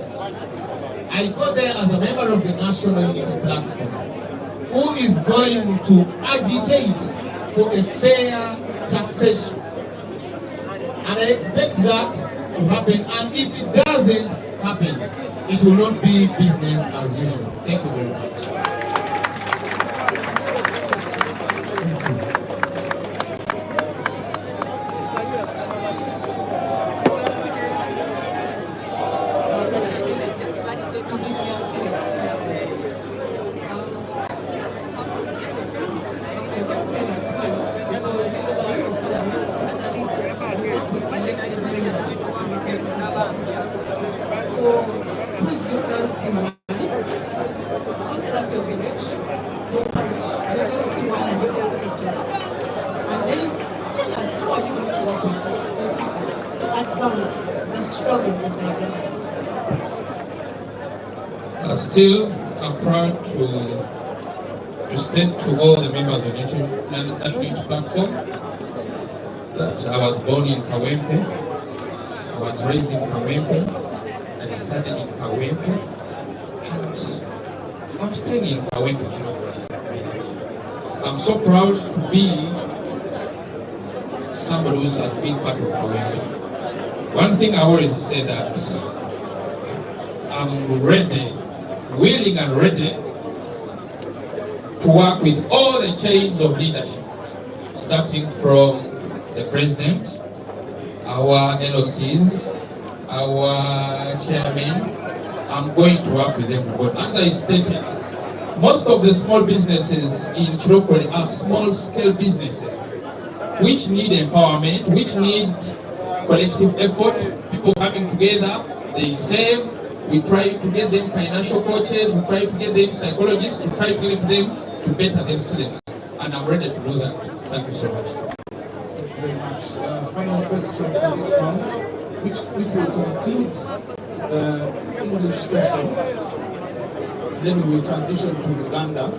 [SPEAKER 5] I go there as a member of the National Unity Platform,
[SPEAKER 9] who is going to agitate for a fair taxation. And I expect that to happen, and if it doesn't happen, it will not be business as usual. Thank you very much.
[SPEAKER 5] Still, I'm proud to state to all the members of the National Unity Platform that I was born in Kawempe, I was raised in Kawempe, I studied in Kawempe, and I'm staying in Kawempe village. I'm so proud to be somebody who has been part of Kawempe. One thing I always say that I'm ready, willing and ready to work with all the chains of leadership, starting from the president, our LOCs, our chairman. I'm going to work with everybody. As I stated, most of the small businesses in Chirokoli are small-scale businesses which need empowerment, which need collective effort, people coming together, they save. We try to get them financial coaches, we try to get them psychologists, to try to get them to better themselves. And I'm ready to do that. Thank you so much.
[SPEAKER 1] Thank you very much. Final question for this round, which will conclude the English session. Then we will transition to Uganda.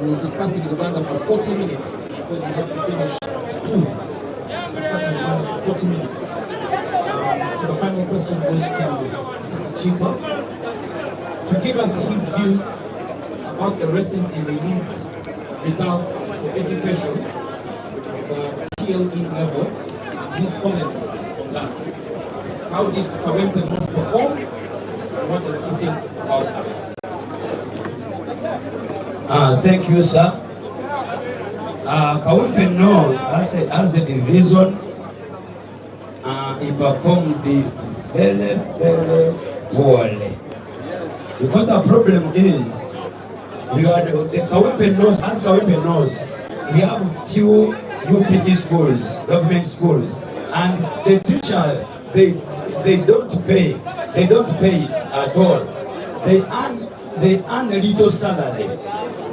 [SPEAKER 1] We will discuss in Uganda for 40 minutes because we have to finish two. Discussing Uganda for 40 minutes. So the final question goes to Chico to give us his views about the recently released results for education, the PLE level, his comments on that. How did Kawempe North perform? And what does he think about that?
[SPEAKER 2] Thank you, sir. Kawempe North, as a division, he performed very, very poorly. Because the problem is, we are the Kawempe North, as Kawempe North, we have few UPE schools, government schools, and the teacher, they don't pay at all. They earn a little salary.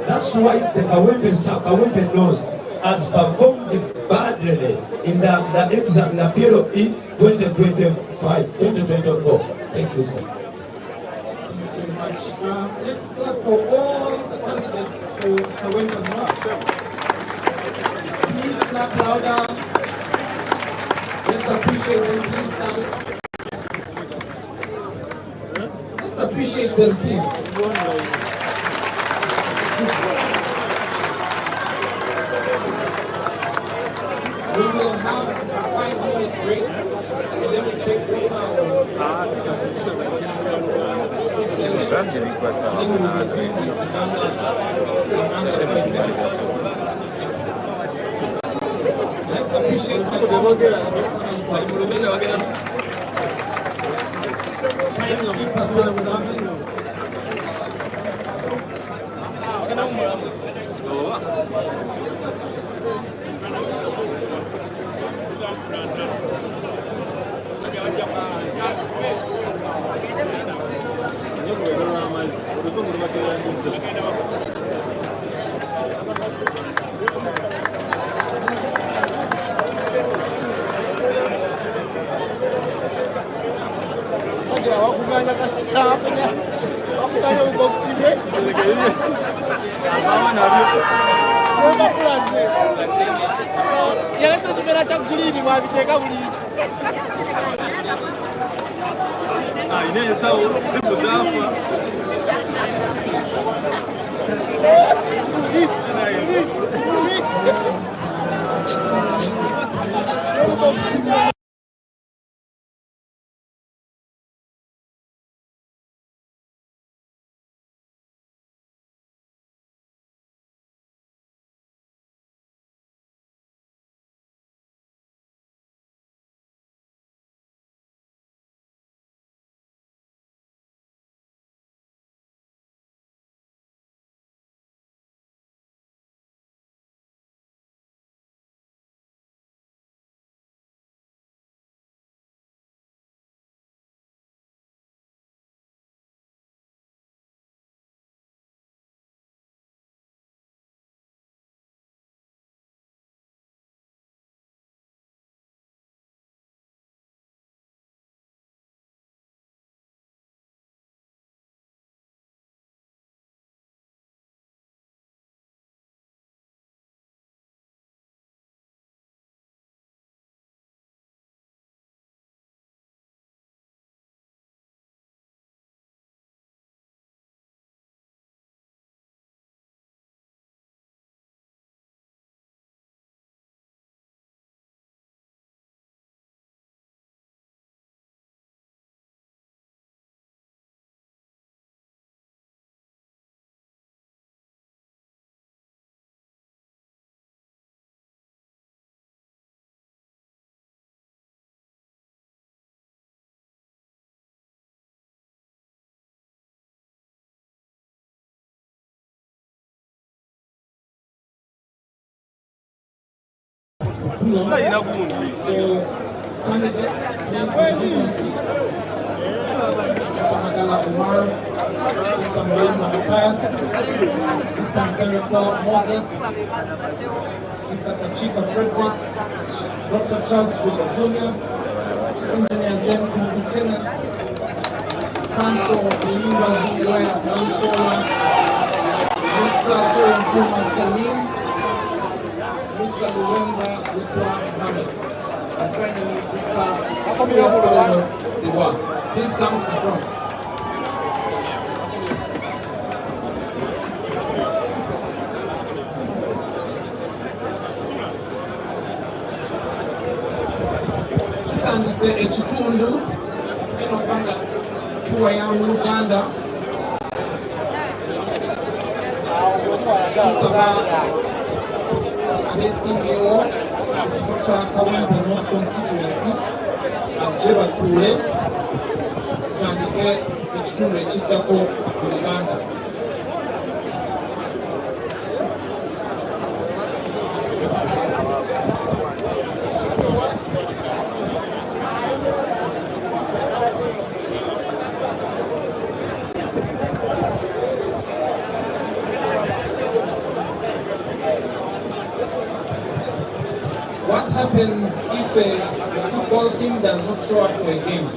[SPEAKER 2] That's why the Kawempe North has performed badly in the exam, the period in 2024. Thank you, sir.
[SPEAKER 1] Thank you very much. Let's clap for all the candidates for Kawempe North. Please clap louder. Let's appreciate them, please stand. Let's appreciate them, please. We will have a 5-minute break, and then we take water. Let's appreciate So, candidates, please resume your seats. Mr. Magala Umar, Mr. Mulema Matthias, Mr. Serifo Moses, Mr. Kachika Frederick, Dr. Charles Sugar Jr., Engineer Zen Kumbu Council of the University Lawyers Nankola, Mr. Kuma Salim, Mr. Luwemba Uswa Mohammed, and finally Mr. Siwa. Please come to the front. Tutandise ekitundu tugenda okubanga tuwaya mu Uganda tusaba abeesimbyewo ekifo kya Kawempe North Constituency ajje batuule tutandike ekitundu ekiddako mu Uganda. What happens if a football team does not show up for a game?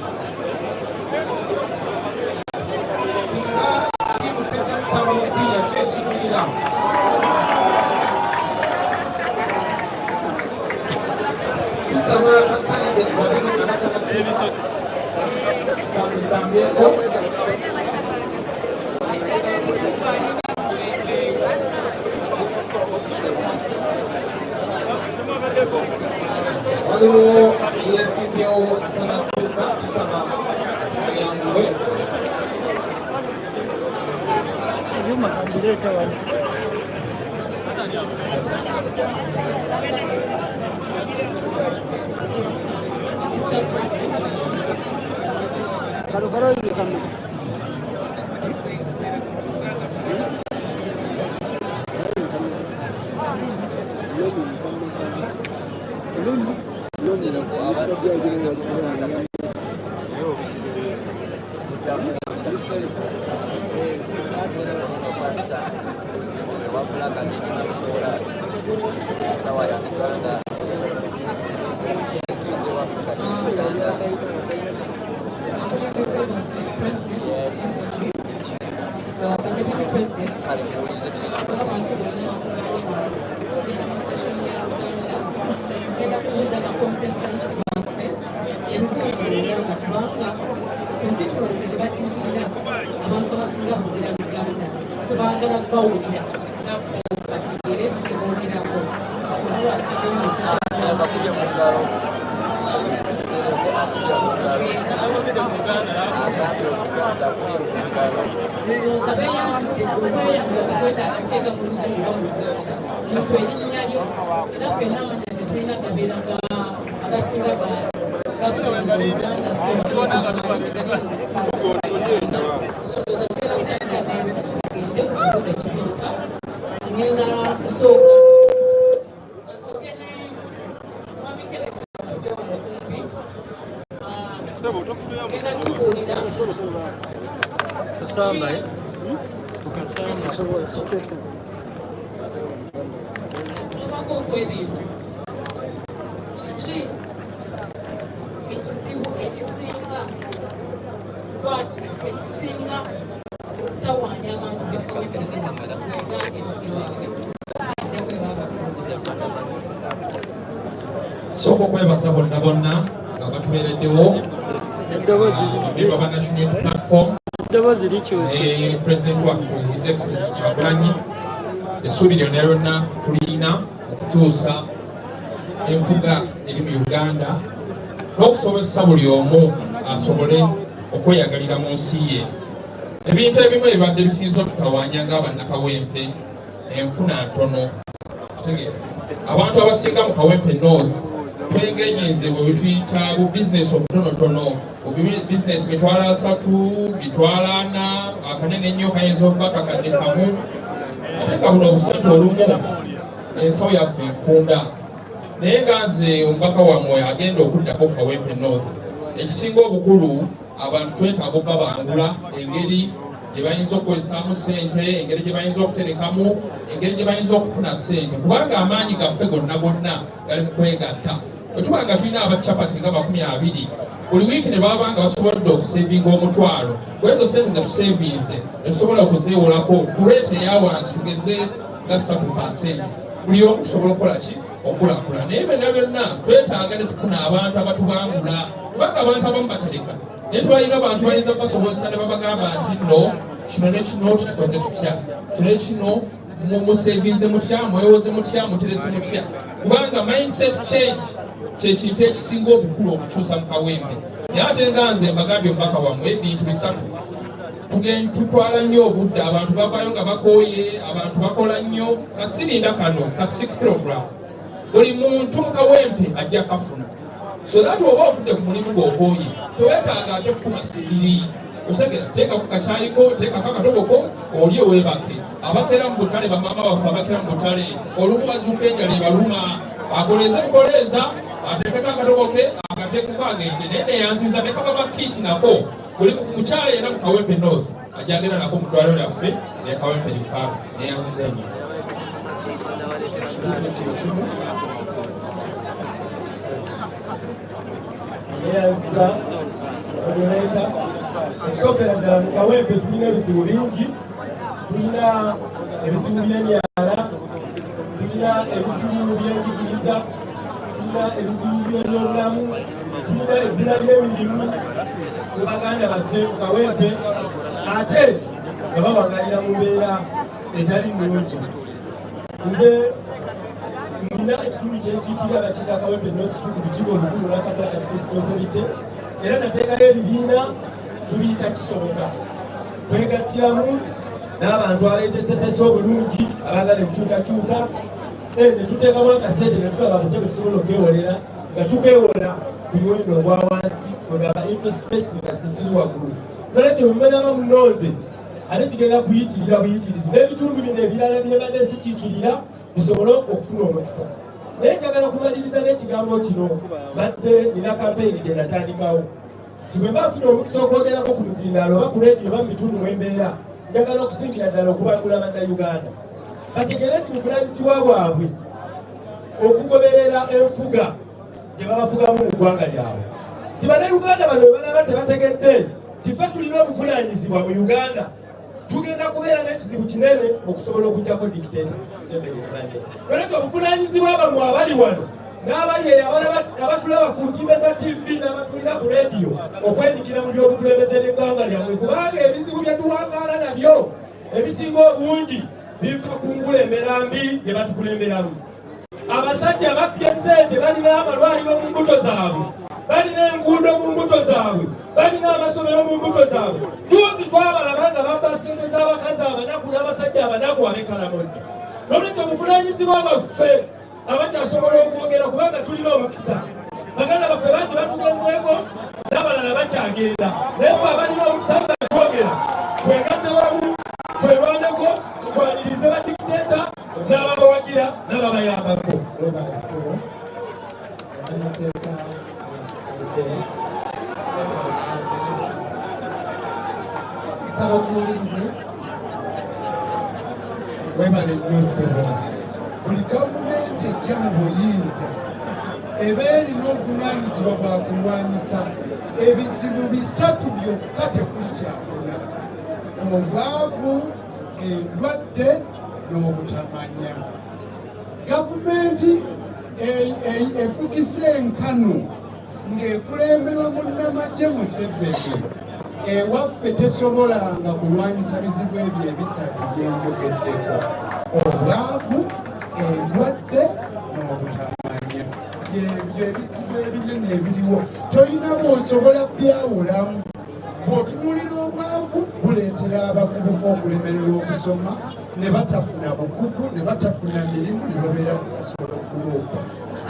[SPEAKER 1] Waliwo yeesimbyewo atanatuuka tusaba ayanguwe.
[SPEAKER 7] Ebyuma kandireeta wano. Karo kamera.
[SPEAKER 4] Constituency tebakiikirira abantu abasinga kugira Uganda, so baagala bawulira bategere tukibongerako tuvuba tutadde mu session ndowooza beeyanjudde okweyanjula tekwetaaga kuteeka mu luzungu ba mu Uganda muntu erinnya lyo era ffenna amanya nti tulina gabeera agasinga gafuula mu Uganda so tugamanyi tegali ndowooza tugenda kutandika naye tugende ku kibuuzo ekisooka ngenda kusooka asooke ne mwami Keleka atudde wano kumpi ngenda tubuulira tulabako okwebintu kiki ekizibu ekisinga okutawaanya abantu beKawempe
[SPEAKER 5] sooka okwebaza bonna bonna nga batubeereddewo abemba ba National Unity Platform President waffe His Excellency Kyagulanyi essuubi lyonna lyonna tulina okukyusa enfuga eri mu Uganda n'okusobozesa buli omu asobole okweyagalira mu nsi ye. Ebintu ebimu ebibadde bisinza otutawaanya ng'abannakawempe enfuna ntono. Abantu abasinga mu Kawempe North twegenyize bwe tuyita bu bizinesi obutonotono, bizinesi mitwalo 3, mitwalo 4, akanene ennyo kayinza okuba kakadde kamu, ate nga buno obusente olumu ensawo yaffe enfunda. Naye nga nze omubaka wammwe agenda okuddako Kawempe North, ekisinga obukulu abantu twetaaga okubabangula engeri gye bayinza okukozesaamu ssente, engeri gye bayinza okuterekamu, engeri gye bayinza okufuna ssente, kubanga amaanyi gaffe gonna gali mu kwegatta. Bwe tuba nga tulina abacapati nga 20 buli wiiki ne baba nga basobodde okusevinga omutwalo, kwezo ssente ze tusevinze ne tusobola okuzeewolako kuleeta eyawansi tugeze nga 3%. Buli omu tusobola okukola ki? Okulakulana. Naye byonna byonna twetaaga ne tufuna abantu abatubangula, kubanga abantu abamu batereka naye tubalina abantu bayinza kubasobozesa ne babagamba nti no kino ne kino tukikoze tutya, kino ne kino musevinze mutya, mwewoze mutya, muterese mutya, kubanga mindset change kyekintu ekisinga obukulu okukyusa mu Kawempe. Naye ate nga nze mbagambye omubaka wammwe ebintu 3 tutwala nnyo obudde, abantu bavaayo nga bakooye, abantu bakola nnyo. Kasirinda kano ka 6 kg buli muntu mu Kawempe ajja kafuna, so that oba ofudde ku mulimu gw'okooye tewetaaga ate kukuma sibiri. Osegera teeka ku kakyayiko, teekako akatoboko olye weebake. Abakeera mu butale bamaama baffe abakeera mu butale olumu bazuuka enjala ebaluma, akoleze bukoleeza ateekeko akatoboke akateekeko agende. Naye neyanziza ne kaba bakiiti nako buli mukyala era mu Kawempe North ajja agenda nako mu ddwaliro lyaffe ne Kawempe Referral. Neyanziza ennyo.
[SPEAKER 8] Neyanziza odoleeta okusookera ddala mu Kawempe tulina ebizibu bingi. Tulina ebizibu by'emyala, tulina ebizibu by'enjigiriza, tulina ebizibu by'ebyobulamu, tulina ebbula by'emirimu mu baganda baffe mu Kawempe, ate nga bawangalira mu mbeera etali nnungi. Nze nina ekitundu kyenkiikirira abakiika Kawempe North ku lukiiko olukulu lwa Kampala Capital Authority, era nateekayo ebibiina tubiyita kisoboka. Twegattiramu n'abantu abeeteeseteese obulungi abaagala enkyukakyuka, ne tuteekamu akasente ne tulaba butya bwe tusobola okwewolera nga tukeewola ku muwendo ogwa wansi wegaba interest rates nga ziri waggulu. Nolwekyo mumenaba munonze ate kigenda kuyitirira buyitirizi n'ebitundu bino ebirala byebadde sikiikirira bisobole okufuna omukisa. Naye njagala kumaliriza n'ekigambo kino, badde nina kampeyini gye natandikawo nti bwe bafuna omukisa okwogerako ku muzindaalo oba ku leediyo oba mu bitundu mwembeera, njagala okusingira ddala okubangula bannayuganda bategere nti buvunaanyizibwa bwabwe okugoberera enfuga gye babafugamu mu ggwanga lyabwe. Ti bannayuganda bano bwe banaba tebategedde ti ffe tulina obuvunaanyizibwa mu Uganda, tugenda kubeera n'ekizibu kinene okusobola okugyako dictator Museveni ne banne. Nolwekyo obuvunaanyizibwa bamwe abali wano n'abali eyo abatulaba ku ntimbe za TV n'abatulira ku leediyo okwenyigira mu by'obukulembeze n'eggwanga lyammwe, kubanga ebizibu bye tuwangaala nabyo ebisinga obungi bifa ku nkulembera mbi gye batukulemberamu. Abasajja babbye ssente balina amalwaliro mu mbuto zaabwe, balina enguudo mu mbuto zaabwe, balina amasomero mu mbuto zaabwe. Juuzi twabalaba nga babba ssente z'abakazi abanaku n'abasajja abanaku ab'Ekaramoja. Nolwekyo buvunaanyizibwa bwaffe abakyasobola okwogera kubanga tulina omukisa. Baganda baffe bangi batugenzeeko n'abalala bakyagenda. Naye ffe abalina omukisa nga twogera, twegatte wamu, twerwaneko, tutwalirize badikiteeta n'ababawagira n'ababayambako.
[SPEAKER 6] Webale nnyo ssebo. Buli gavumenti ejja mu buyinza eba erina obuvunaanyizibwa bwa kulwanyisa ebizibu bisatu byokka tekuli kyakuna: obwavu, endwadde n'obutamanya. Gavumenti efugisa enkanu ng'ekulemberwa munnamagye Museveni ewaffe tesobolanga kulwanyisa bizibu ebyo ebisatu bye njogeddeko: obwavu, endwadde n'obutamanya. Byebyo ebizibu ebinene ebiriwo, tolina bw'osobola byawulamu. Bw'otunuulira obwavu buleetera abavubuka okulemererwa okusoma, ne batafuna bukugu, ne batafuna mirimu, ne babeera mu kasolo gurupu.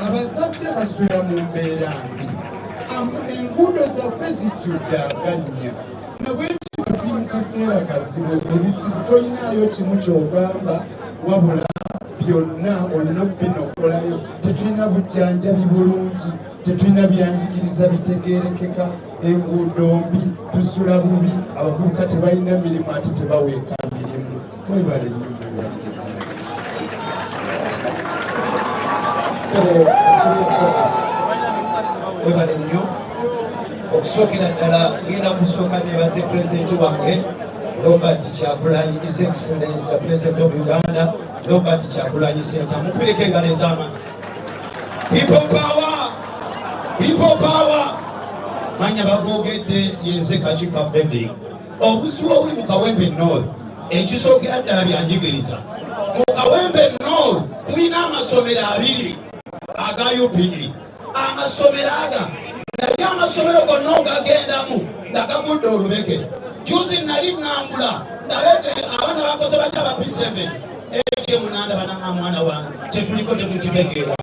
[SPEAKER 6] Abazadde basula mu mbeera mbi. Enguudo zaffe zijjudde agannya. Nabwekyo tuli mu kaseera kazibu, ebizibu tolinaayo kimu ky'ogamba wabula byonna olina binokolayo. Tetulina bujjanjabi bulungi, tetulina byanjigiriza bitegeerekeka, enguudo mbi, tusula bubi, abavubuka tebalina mirimu ate tebaweeka mirimu. Mwebale nnyo
[SPEAKER 2] webale nnyo. Okusookera ddala ngenda kusooka nebaze pulezidenti wange Robert Kyagulanyi, His Excellency the President of Uganda, Robert Kyagulanyi Center. Mukubireko engalo ez'amaanyi. People power! People power! Manya bagoogedde yenze Kachika Freddy. Obuzibu obuli mu Kawempe North, ekisookera ddala byanjigiriza. Mu Kawempe North tulina amasomero 2 aga UPE. Amasomero aga naye amasomero gonna ogagendamu nga gagudde olubege. Juzi nali nambula ndabe abaana bakoze batya ba P7 ekyemunanda bananga mwana wange tetuliko tetukitegeera.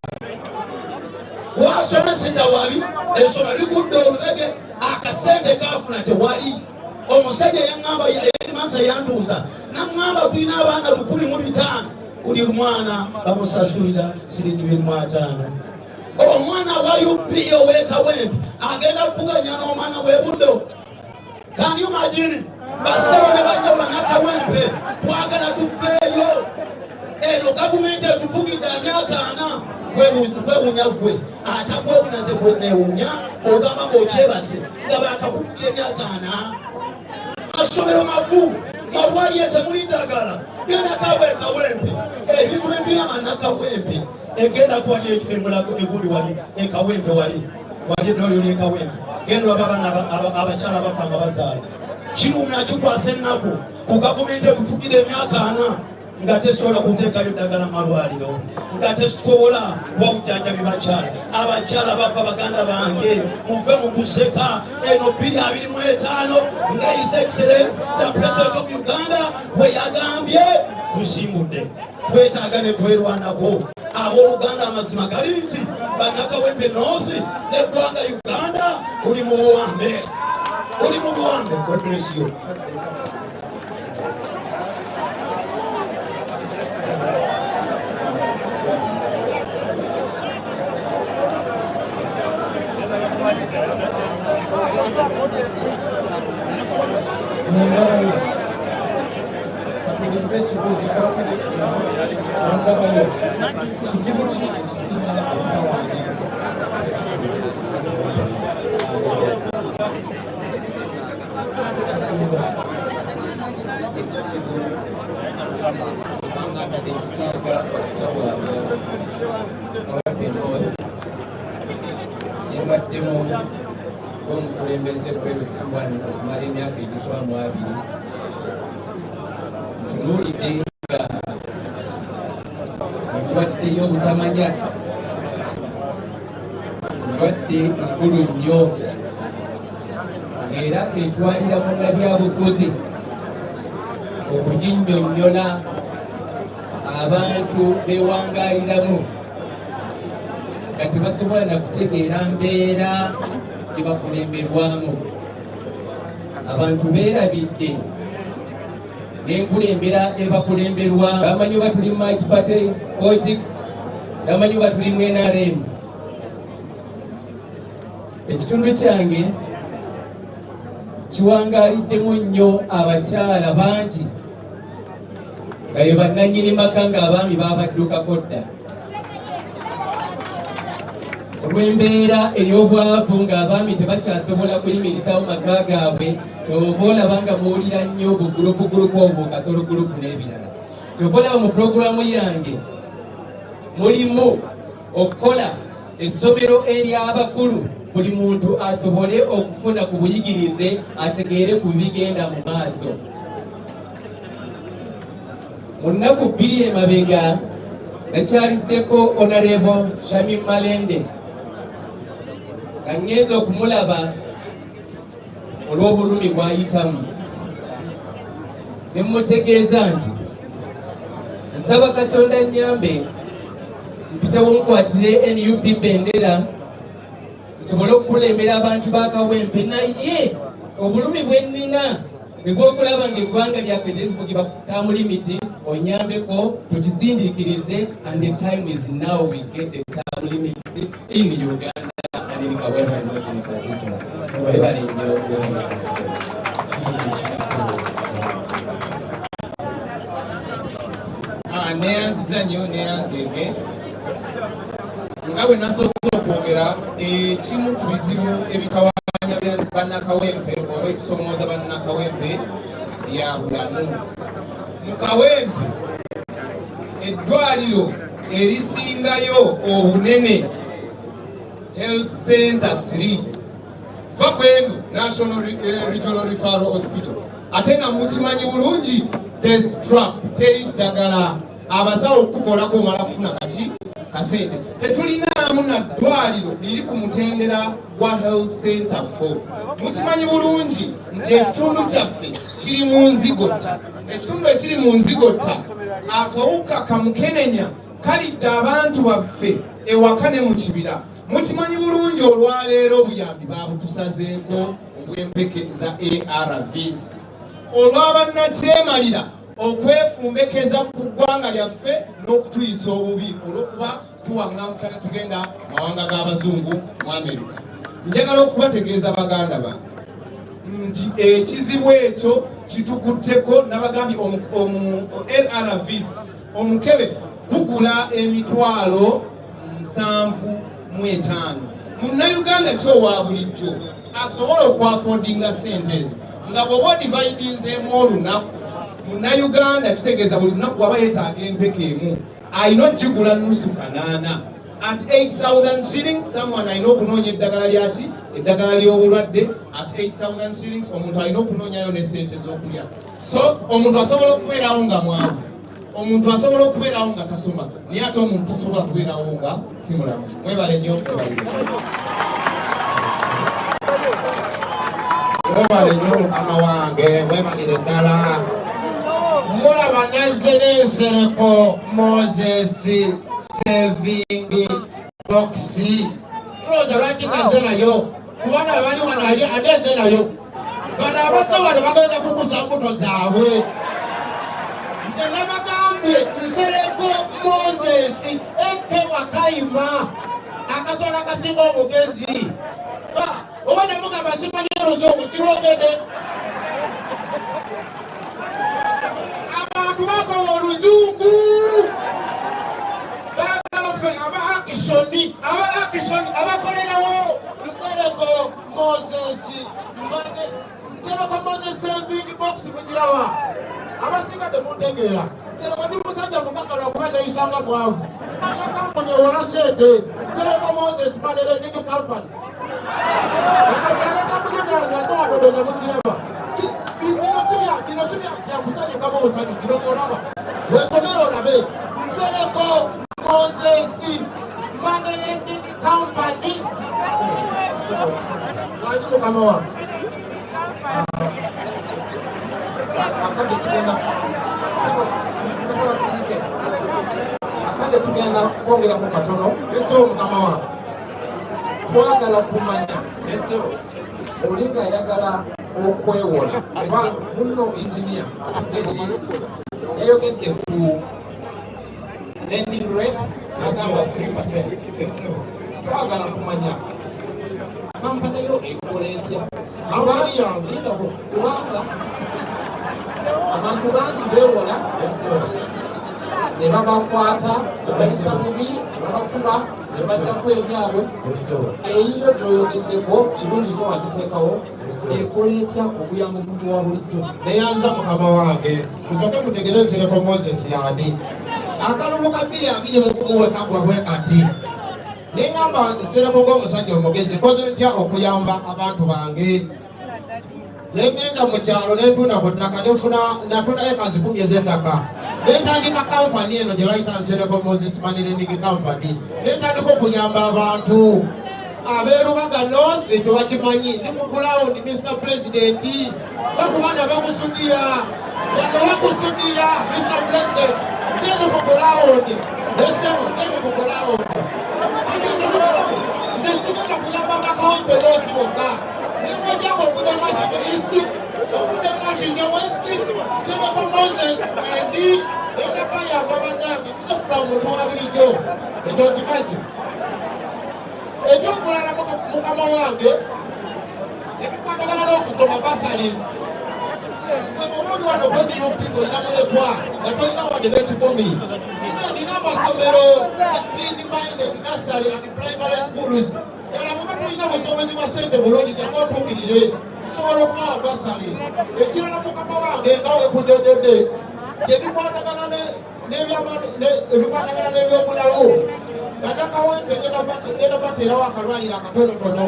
[SPEAKER 2] Wasomeseza wabi essomero ligudde olubege, akasente kafuna tewali. Omusajja yaŋŋamba Edmansa yantuuza naŋŋamba tulina abaana 1,500 buli mwana bamusasulira $5,500. Omwana wa UPE ow'e Kawempe agenda kuvuganya n'omwana w'e Buddo. Can you imagine? Basebo ne bajja bana Kawempe twagala tufeeyo. Eno gavumenti etufugidde emyaka 4 kwewunya gwe. Atakwewunya nze gwe neewunya ogamba ng'okyebase nga baakakufugidde emyaka 4. Masomero mavu mabwali temuli ddagala genda Kawempe. Ebivumenti n'amanna Kawempe egenda kuwali emulago egundi wali Kawempe wali eddwaliro ly'e Kawempe. Genda abaana abakyala bafa nga bazaala. Kirumya kikwasa ennaku ku gavumenti etufugidde emyaka 4 nga tesobola kuteekayo ddagala malwaliro, nga tesobola kuwa bujjanjabi bakyala. Abakyala bafa baganda bange, muve mu kuseka. Eno 2025 nga His Excellency the President of Uganda we yagambye tusimbudde. Twetaaga ne twerwanako. Abooluganda amazima gali nti bannakawempe North n'eggwanga Uganda tuli mu buwambe. Tuli mu buwambe. God bless you.
[SPEAKER 11] Gyembaddemu ng'omukulembeze gw'ebisiwani okumala emyaka egisoba mu 2. Ntunuulidde nga endwadde y'obutamanya endwadde nkulu nnyo ng'era etwalira munnabyabufuzi okuginnyonnyola abantu beewangaaliramu nga tebasobola na kutegeera mbeera gye bakulemberwamu. Abantu beerabidde n'enkulembera ebakulemberwa. Bamanyi oba tuli mu might party politics, bamanyi oba tuli mu NRM. Ekitundu kyange kiwangaaliddemu nnyo abakyala bangi nga ye bannannyini maka ng'abaami baabaddukako dda olw'embeera ey'obwavu ng'abaami tebakyasobola kuyimirizaawo maka gaabwe. Kyova olaba nga muwulira nnyo bugurupu obwo kasolo gurupu n'ebirala. Kyova olaba mu puroguramu yange mulimu okukola essomero ery'abakulu, buli muntu asobole okufuna ku buyigirize ategeere ku bigenda mu maaso. Mu nnaku bbiri emabega nakyaliddeko Honorable Shamim Malende nga ngenza okumulaba olw'obulumi bw'ayitamu. Ne mmutegeeza nti nsaba Katonda nnyambe mpitewo nkwatire NUP bendera nsobole okukulembera abantu ba Kawempe, naye obulumi bwe nnina bw'okulaba ng'eggwanga lyaffe terifugibwa ku term limit onyambeko tukisindiikirize, and the time is now we get the term limits in Uganda and in Kawempe not in particular. Ebale nnyo neyanziza nnyo neyanzeeke nga bwe nasoose okwogera ekimu ku bizibu ebitawanya bannakawempe oba ekisoomooza bannakawempe bya bulamu. Mu Kawempe eddwaliro erisingayo obunene Health Center 3 va kwenu National Regional Referral Hospital, ate nga mukimanyi bulungi death trap, teri ddagala abasawo okukolako omala kufuna kaki kasente. Tetulinaamu na ddwaliro liri ku mutendera gwa Health Center 4. Mukimanyi bulungi nti ekitundu kyaffe kiri mu nzigotta. Ekitundu ekiri mu nzigotta akawuka kamukenenya kalidde abantu baffe ewaka ne mu kibira. Mukimanyi bulungi olwaleero obuyambi babutusazeeko obw'empeke za ARVs olw'abannakyemalira okwefumbekeza ku ggwanga lyaffe n'okutuyisa obubi olw'okuba tuwaŋŋanguka ne tugenda mawanga g'abazungu mu Amerika. Njagala okubategeeza baganda ba nti ekizibu ekyo kitukutteko. Nabagambye ARVs omukebe gugula emitwalo 75. Munnayuganda kyowa bulijjo asobola okwafoodinga sente ezo nga bw'oba odividinzeemu olunaku. Munnayuganda kitegeeza buli lunaku waba yeetaaga empeke emu ayina ogigula nusu kanaana at 8,000 shillings. Someone ayina okunoonya eddagala lyaki, eddagala ly'obulwadde at 8,000 shillings. Omuntu ayina okunoonyayo ne sente z'okulya. So omuntu asobola okubeerawo nga mwavu, omuntu asobola okubeerawo nga tasoma, naye ate omuntu tasobola kubeerawo nga si mulamu. Mwebale nnyo.
[SPEAKER 3] Webale nnyo mukama wange, webalire ddala. Mulaba nazze n'ensereko Moses saving box. Mulowooza lwaki nazze nayo? Kubanga bali wano ate nze nayo. Bano abato wano bagenda kukusa mbuto zaabwe. Nze nabagambye nsereko Moses eke wakayima akasola kasinga omugezi. Oba ne mugamba simanyi oluzungu sirwogedde. Abantu bakola oluzungu bagalofe aba-akishoni abakolerawo nsereko Moses nsereko Moses saving box mugirawa abasinga temuntegeera. Nsereko ndi musajja mugagala okuba neyisanga mwavu nina kampuni ewola sente. Nsereko Moses manere nigi kampani bino si byakusanyukamu obusanyusi nokolaba wesomera olabe. Nsereko mukama wange.
[SPEAKER 1] Akande tugenda kwongera ku katono.
[SPEAKER 3] Yesu mukama wange.
[SPEAKER 1] Twagala kumanya.
[SPEAKER 3] Yesu.
[SPEAKER 1] Olinga ayagala okwewola. Aba muno engineer. Yayogedde ku lending rate agamba 3%. Twagala kumanya kampani yo ekola etya.
[SPEAKER 3] Kampani yange
[SPEAKER 1] kubanga abantu bangi beewola ne babakwata ne bayisa bubi ne babakuba ne bajjako ebyabwe. Eyiyo gyoyogeddeko kirungi nnyo wagiteekawo ekola etya okuyamba omuntu wa bulijjo.
[SPEAKER 3] Neyanza mukama wange musooke mutegerezereko Moses yani akalomo ka 221 wekagwa bwe kati neŋŋamba nsereko ng'omusajja omugezi koze ntya okuyamba abantu bange. Negenda mu kyalo netunda ku ttaka natunda eka 10 ez'ettaka netandika kampani eno gye bayita Nsereko Moses Manirening Company. Netandika okuyamba abantu abeerubaga North ekyo bakimanyi ndi ku ground Mr. President bakubana bakusudiya bano bakusudiya Mr. President nzendi ku ground esebo nzendi ku ground nze sigenda kuyamba Kawempe North bokka nimojjango ovude Makindye East ovude Makindye West Nsereko Moses Mwendi enda bayamba bannange kisokuba omuntu wa bulijjo ekyo nkimazi. Ekyokulala mukama wange ebikwatagana n'okusoma basalis omuntu wano kweniyopingo olina mulekwa nga tolina wadde n'ekikomi nina amasomero minded nursery and primary schools era muba tulina busobozi bwa sente bulungi jangu otuukirire tusobola okubawa basali. Ekirala mukama wange nga wekujojodde ebikwatagana n'ebyobulawo Bata Kawempe ngenda bateerawo akalwaliro akatonotono.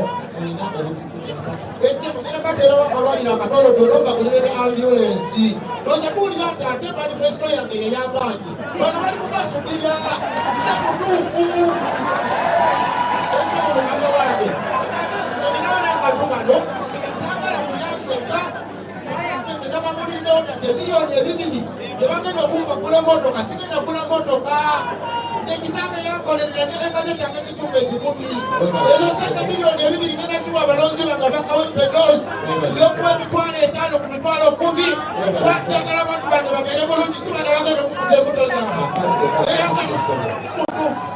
[SPEAKER 3] Ekyo ngenda bateerawo akalwaliro akatonotono bagulire ambulensi. Oza kuwulira nti ate manifesito yange yey'amaanyi. Bano bali mukasuubira nze mutuufu. Ekyo mu mukama wange. Ninawo n'akantu kano saagala mulyanzeka banange nabamulirirewo nadde miliyoni 2 gye bagenda okumva gula motoka sigenda gula motoka. Ekitanga yankolerera nebagazeti akekisumba ekikumi ezo sente miliyoni 2 ngenda ziwa abalonzi bange ba Kawempe North n'okuba emitwalo 5 ku mitwalo 10 lwakijagala abantu bange babeere bulungi si bana bagenda okukuta embuto zaabwe eyanza mutuufu.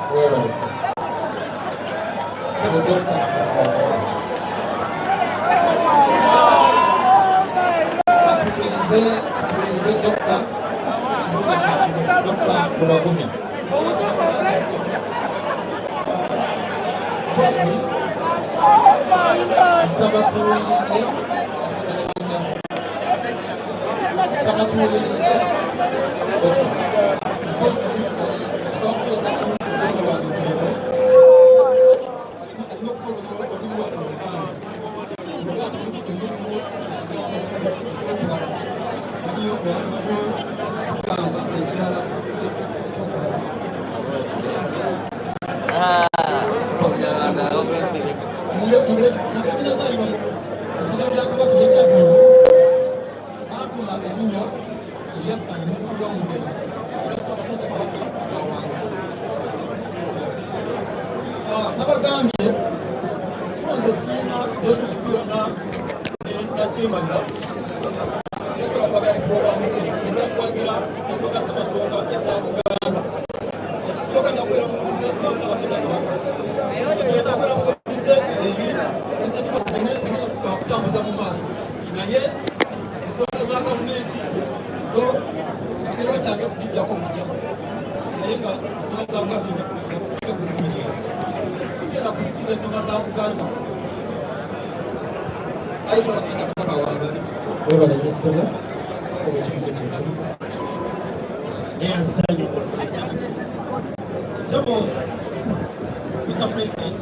[SPEAKER 12] Mr. President,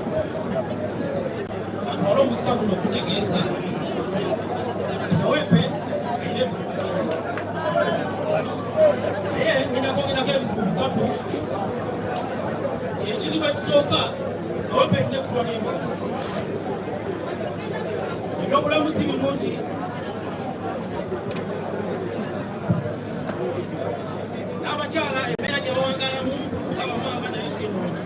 [SPEAKER 12] atwala omukisa guno okutegeeza Kawempe ayina ebizibu bingi naye ninakwongerako ebizibu 3. Ekizibu ekisooka Kawempe ayina ekkuba n'emirimu ebyobulamuzi birungi n'abakyala embeera gye bawangalamu abamaama nayo si nnungi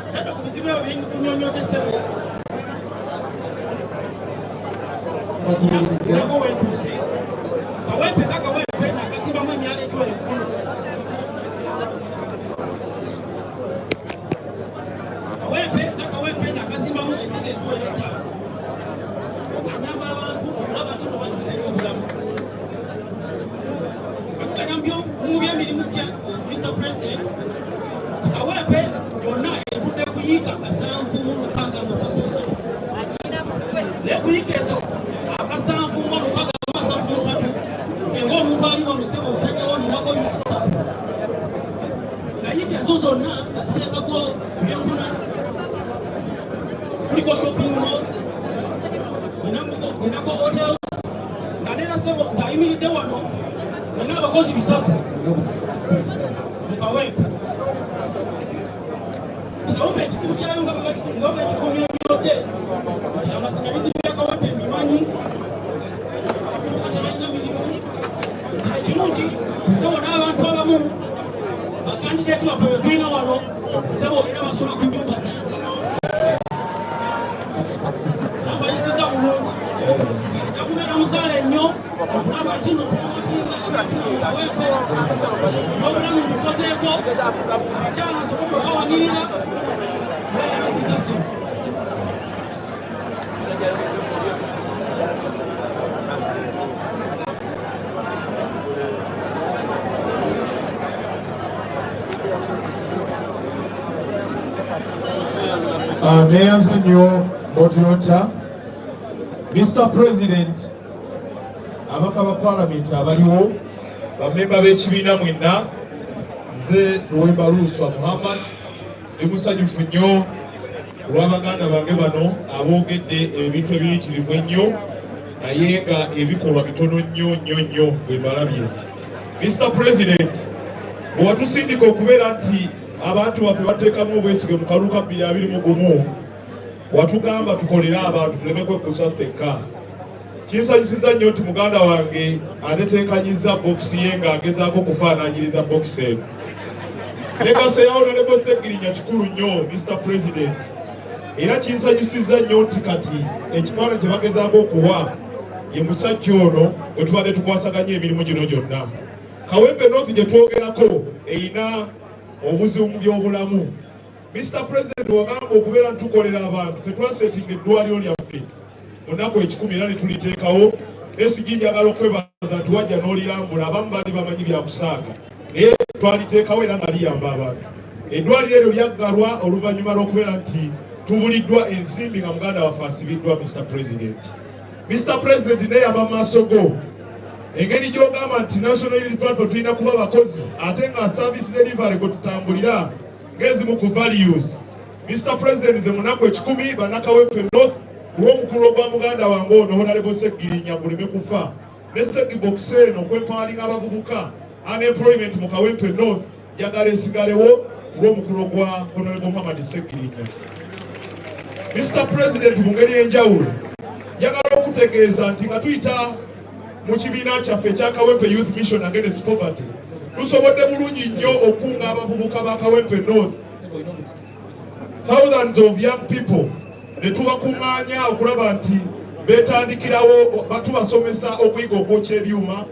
[SPEAKER 12] sadde ku bizibu ebyo byenkunyonyodesebo nako wentuuse Kawempe nga Kawempe nakasimbamu emyala etwere ekkumi Kawempe nga Kawempe nakasimbamu enzizi eziwera ettaano anyamba abantu okulaba nti nobatuuse eri obulamu katukanya mu byemirimu gya Mr. President Kawempe yonna etudde kuyiika 7,633 nekuyiika ezo 7,633 singa omuntu ali wamusebo omusajja wamunako yiika 3 nayiika ezo zonna naziteekako ebyenfuna kuliko shopping mall inako hotels nga nera sebo zayimiridde wano nina abakozi 3 mu Kawempe Kawempe ekizibu kyayo nga bekikumyonyodde nti amazima ebizibu bya Kawempe mbimanyi abafubuka tebalina mirimu nti ekirungi sebo n'abantu abamu bakandideti baffe bwe tulina wano sebo era basula ku nyumba zange nabayisiza bulungi yakubeera musaala ennyo okulaba nti notumatinga ebafuna mu Kawempe n'obulamu mbukozeeko abakyala nsobola okawanirira neyanziza se
[SPEAKER 3] neyanza nnyo Moderator. Mr. President, abaka ba Parliament abaliwo, bamemba b'ekibiina mwenna, nze Luwemba Luswa Muhammad, ndi musanyufu nnyo olw'abaganda bange bano aboogedde ebintu ebiyitirivu ennyo naye nga ebikolwa bitono nnyo bwe balabye. Mr. President, bwe watusindika okubeera nti abantu baffe bateekamu obwesige mu kalulu ka 2021 watugamba tukolere abantu tuleme kwekusa ffekka. Kinsanyusiza nnyo nti muganda wange atetenkanyizza bokisi ye ng'agezaako okufaanaanyiriza bokisi eno. Legasi ya Honorable Segirinya kikulu nnyo Mr. President, era kinsanyusizza nnyo nti kati ekifaananyi kye bagezaako okuwa ye musajja ono bwe tubadde tukwasaganya emirimu gino gyonna. Kawempe North gye twogerako erina obuzibu mu byobulamu. Mr. President, wagamba okubeera ntukolera abantu, ffe twaseetinga eddwaliro lyaffe mu nnaku 10 era ne tuliteekawo. Esigi njagala okwebaza nti wajja n'olirambula, abamu bali bamanyi byakusaaga naye twaliteekawo era nga liyamba abantu. Eddwaliro eryo lyaggalwa oluvannyuma lw'okubeera nti tubuliddwa ensimbi nga muganda waffe asibiddwa. Mr. President, Mr. President, neyamba maaso go engeri gy'ogamba nti National Unity Platform tulina kuba bakozi ate nga service delivery gwe tutambulira ng'ezimu ku values. Mr. President, nze mu nnaku 10 bannakawempe North ku lw'omukulu ogwa muganda wange ono Honorable Segirinya guleme kufa ne Segibokisi eno okwempawalinga abavubuka unemployment mu Kawempe North njagala esigalewo ku lw'omukulu ogwa Honorable Muhammad Segirinya. Mr. President, mu ngeri y'enjawulo njagala okutegeeza nti nga tuyita mu kibiina kyaffe ekya Kawempe Youth Mission Against Poverty tusobodde bulungi nnyo okunga abavubuka ba Kawempe North, thousands of young people, ne tubakuŋŋaanya okulaba nti beetandikirawo batubasomesa okuyiga okwokya ebyuma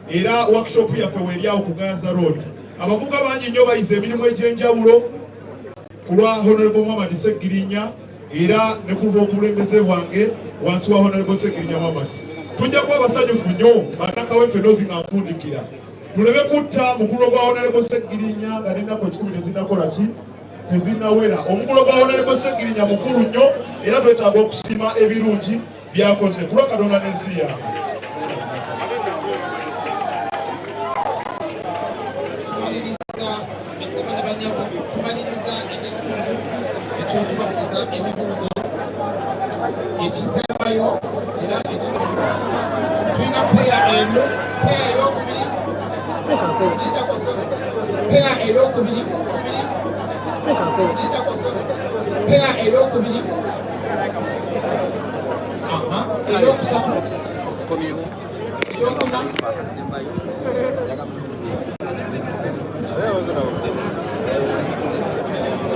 [SPEAKER 3] era workshop yaffe weeryawo ku Gaza Road. Abavubuka bangi nnyo bayize emirimu egy'enjawulo ku lwa Honorable Muhammad Segirinya era ne ku lw'okulembeze bwange wansi wa Honorable Segirinya Muhammad. Tujja kuba basanyufu nnyo bannakawempe North nga nfundikira tuleme kutta mukulu gwa Honorable Segirinya nga n'ennaku 10 tezinakola ki tezinawera. Omukulu gwa Honorable Segirinya mukulu nnyo era twetaaga okusiima ebirungi byakoze ku lwa Katonda n'ensi yange.
[SPEAKER 11] Tumaliriza ekitundu ekyokubakuza ebibuuzo ekisembayo era tulina peya eno, peya ey'okubiri, peya ey'okubiri, peya ey'okubiri, eyokusatu eyokuna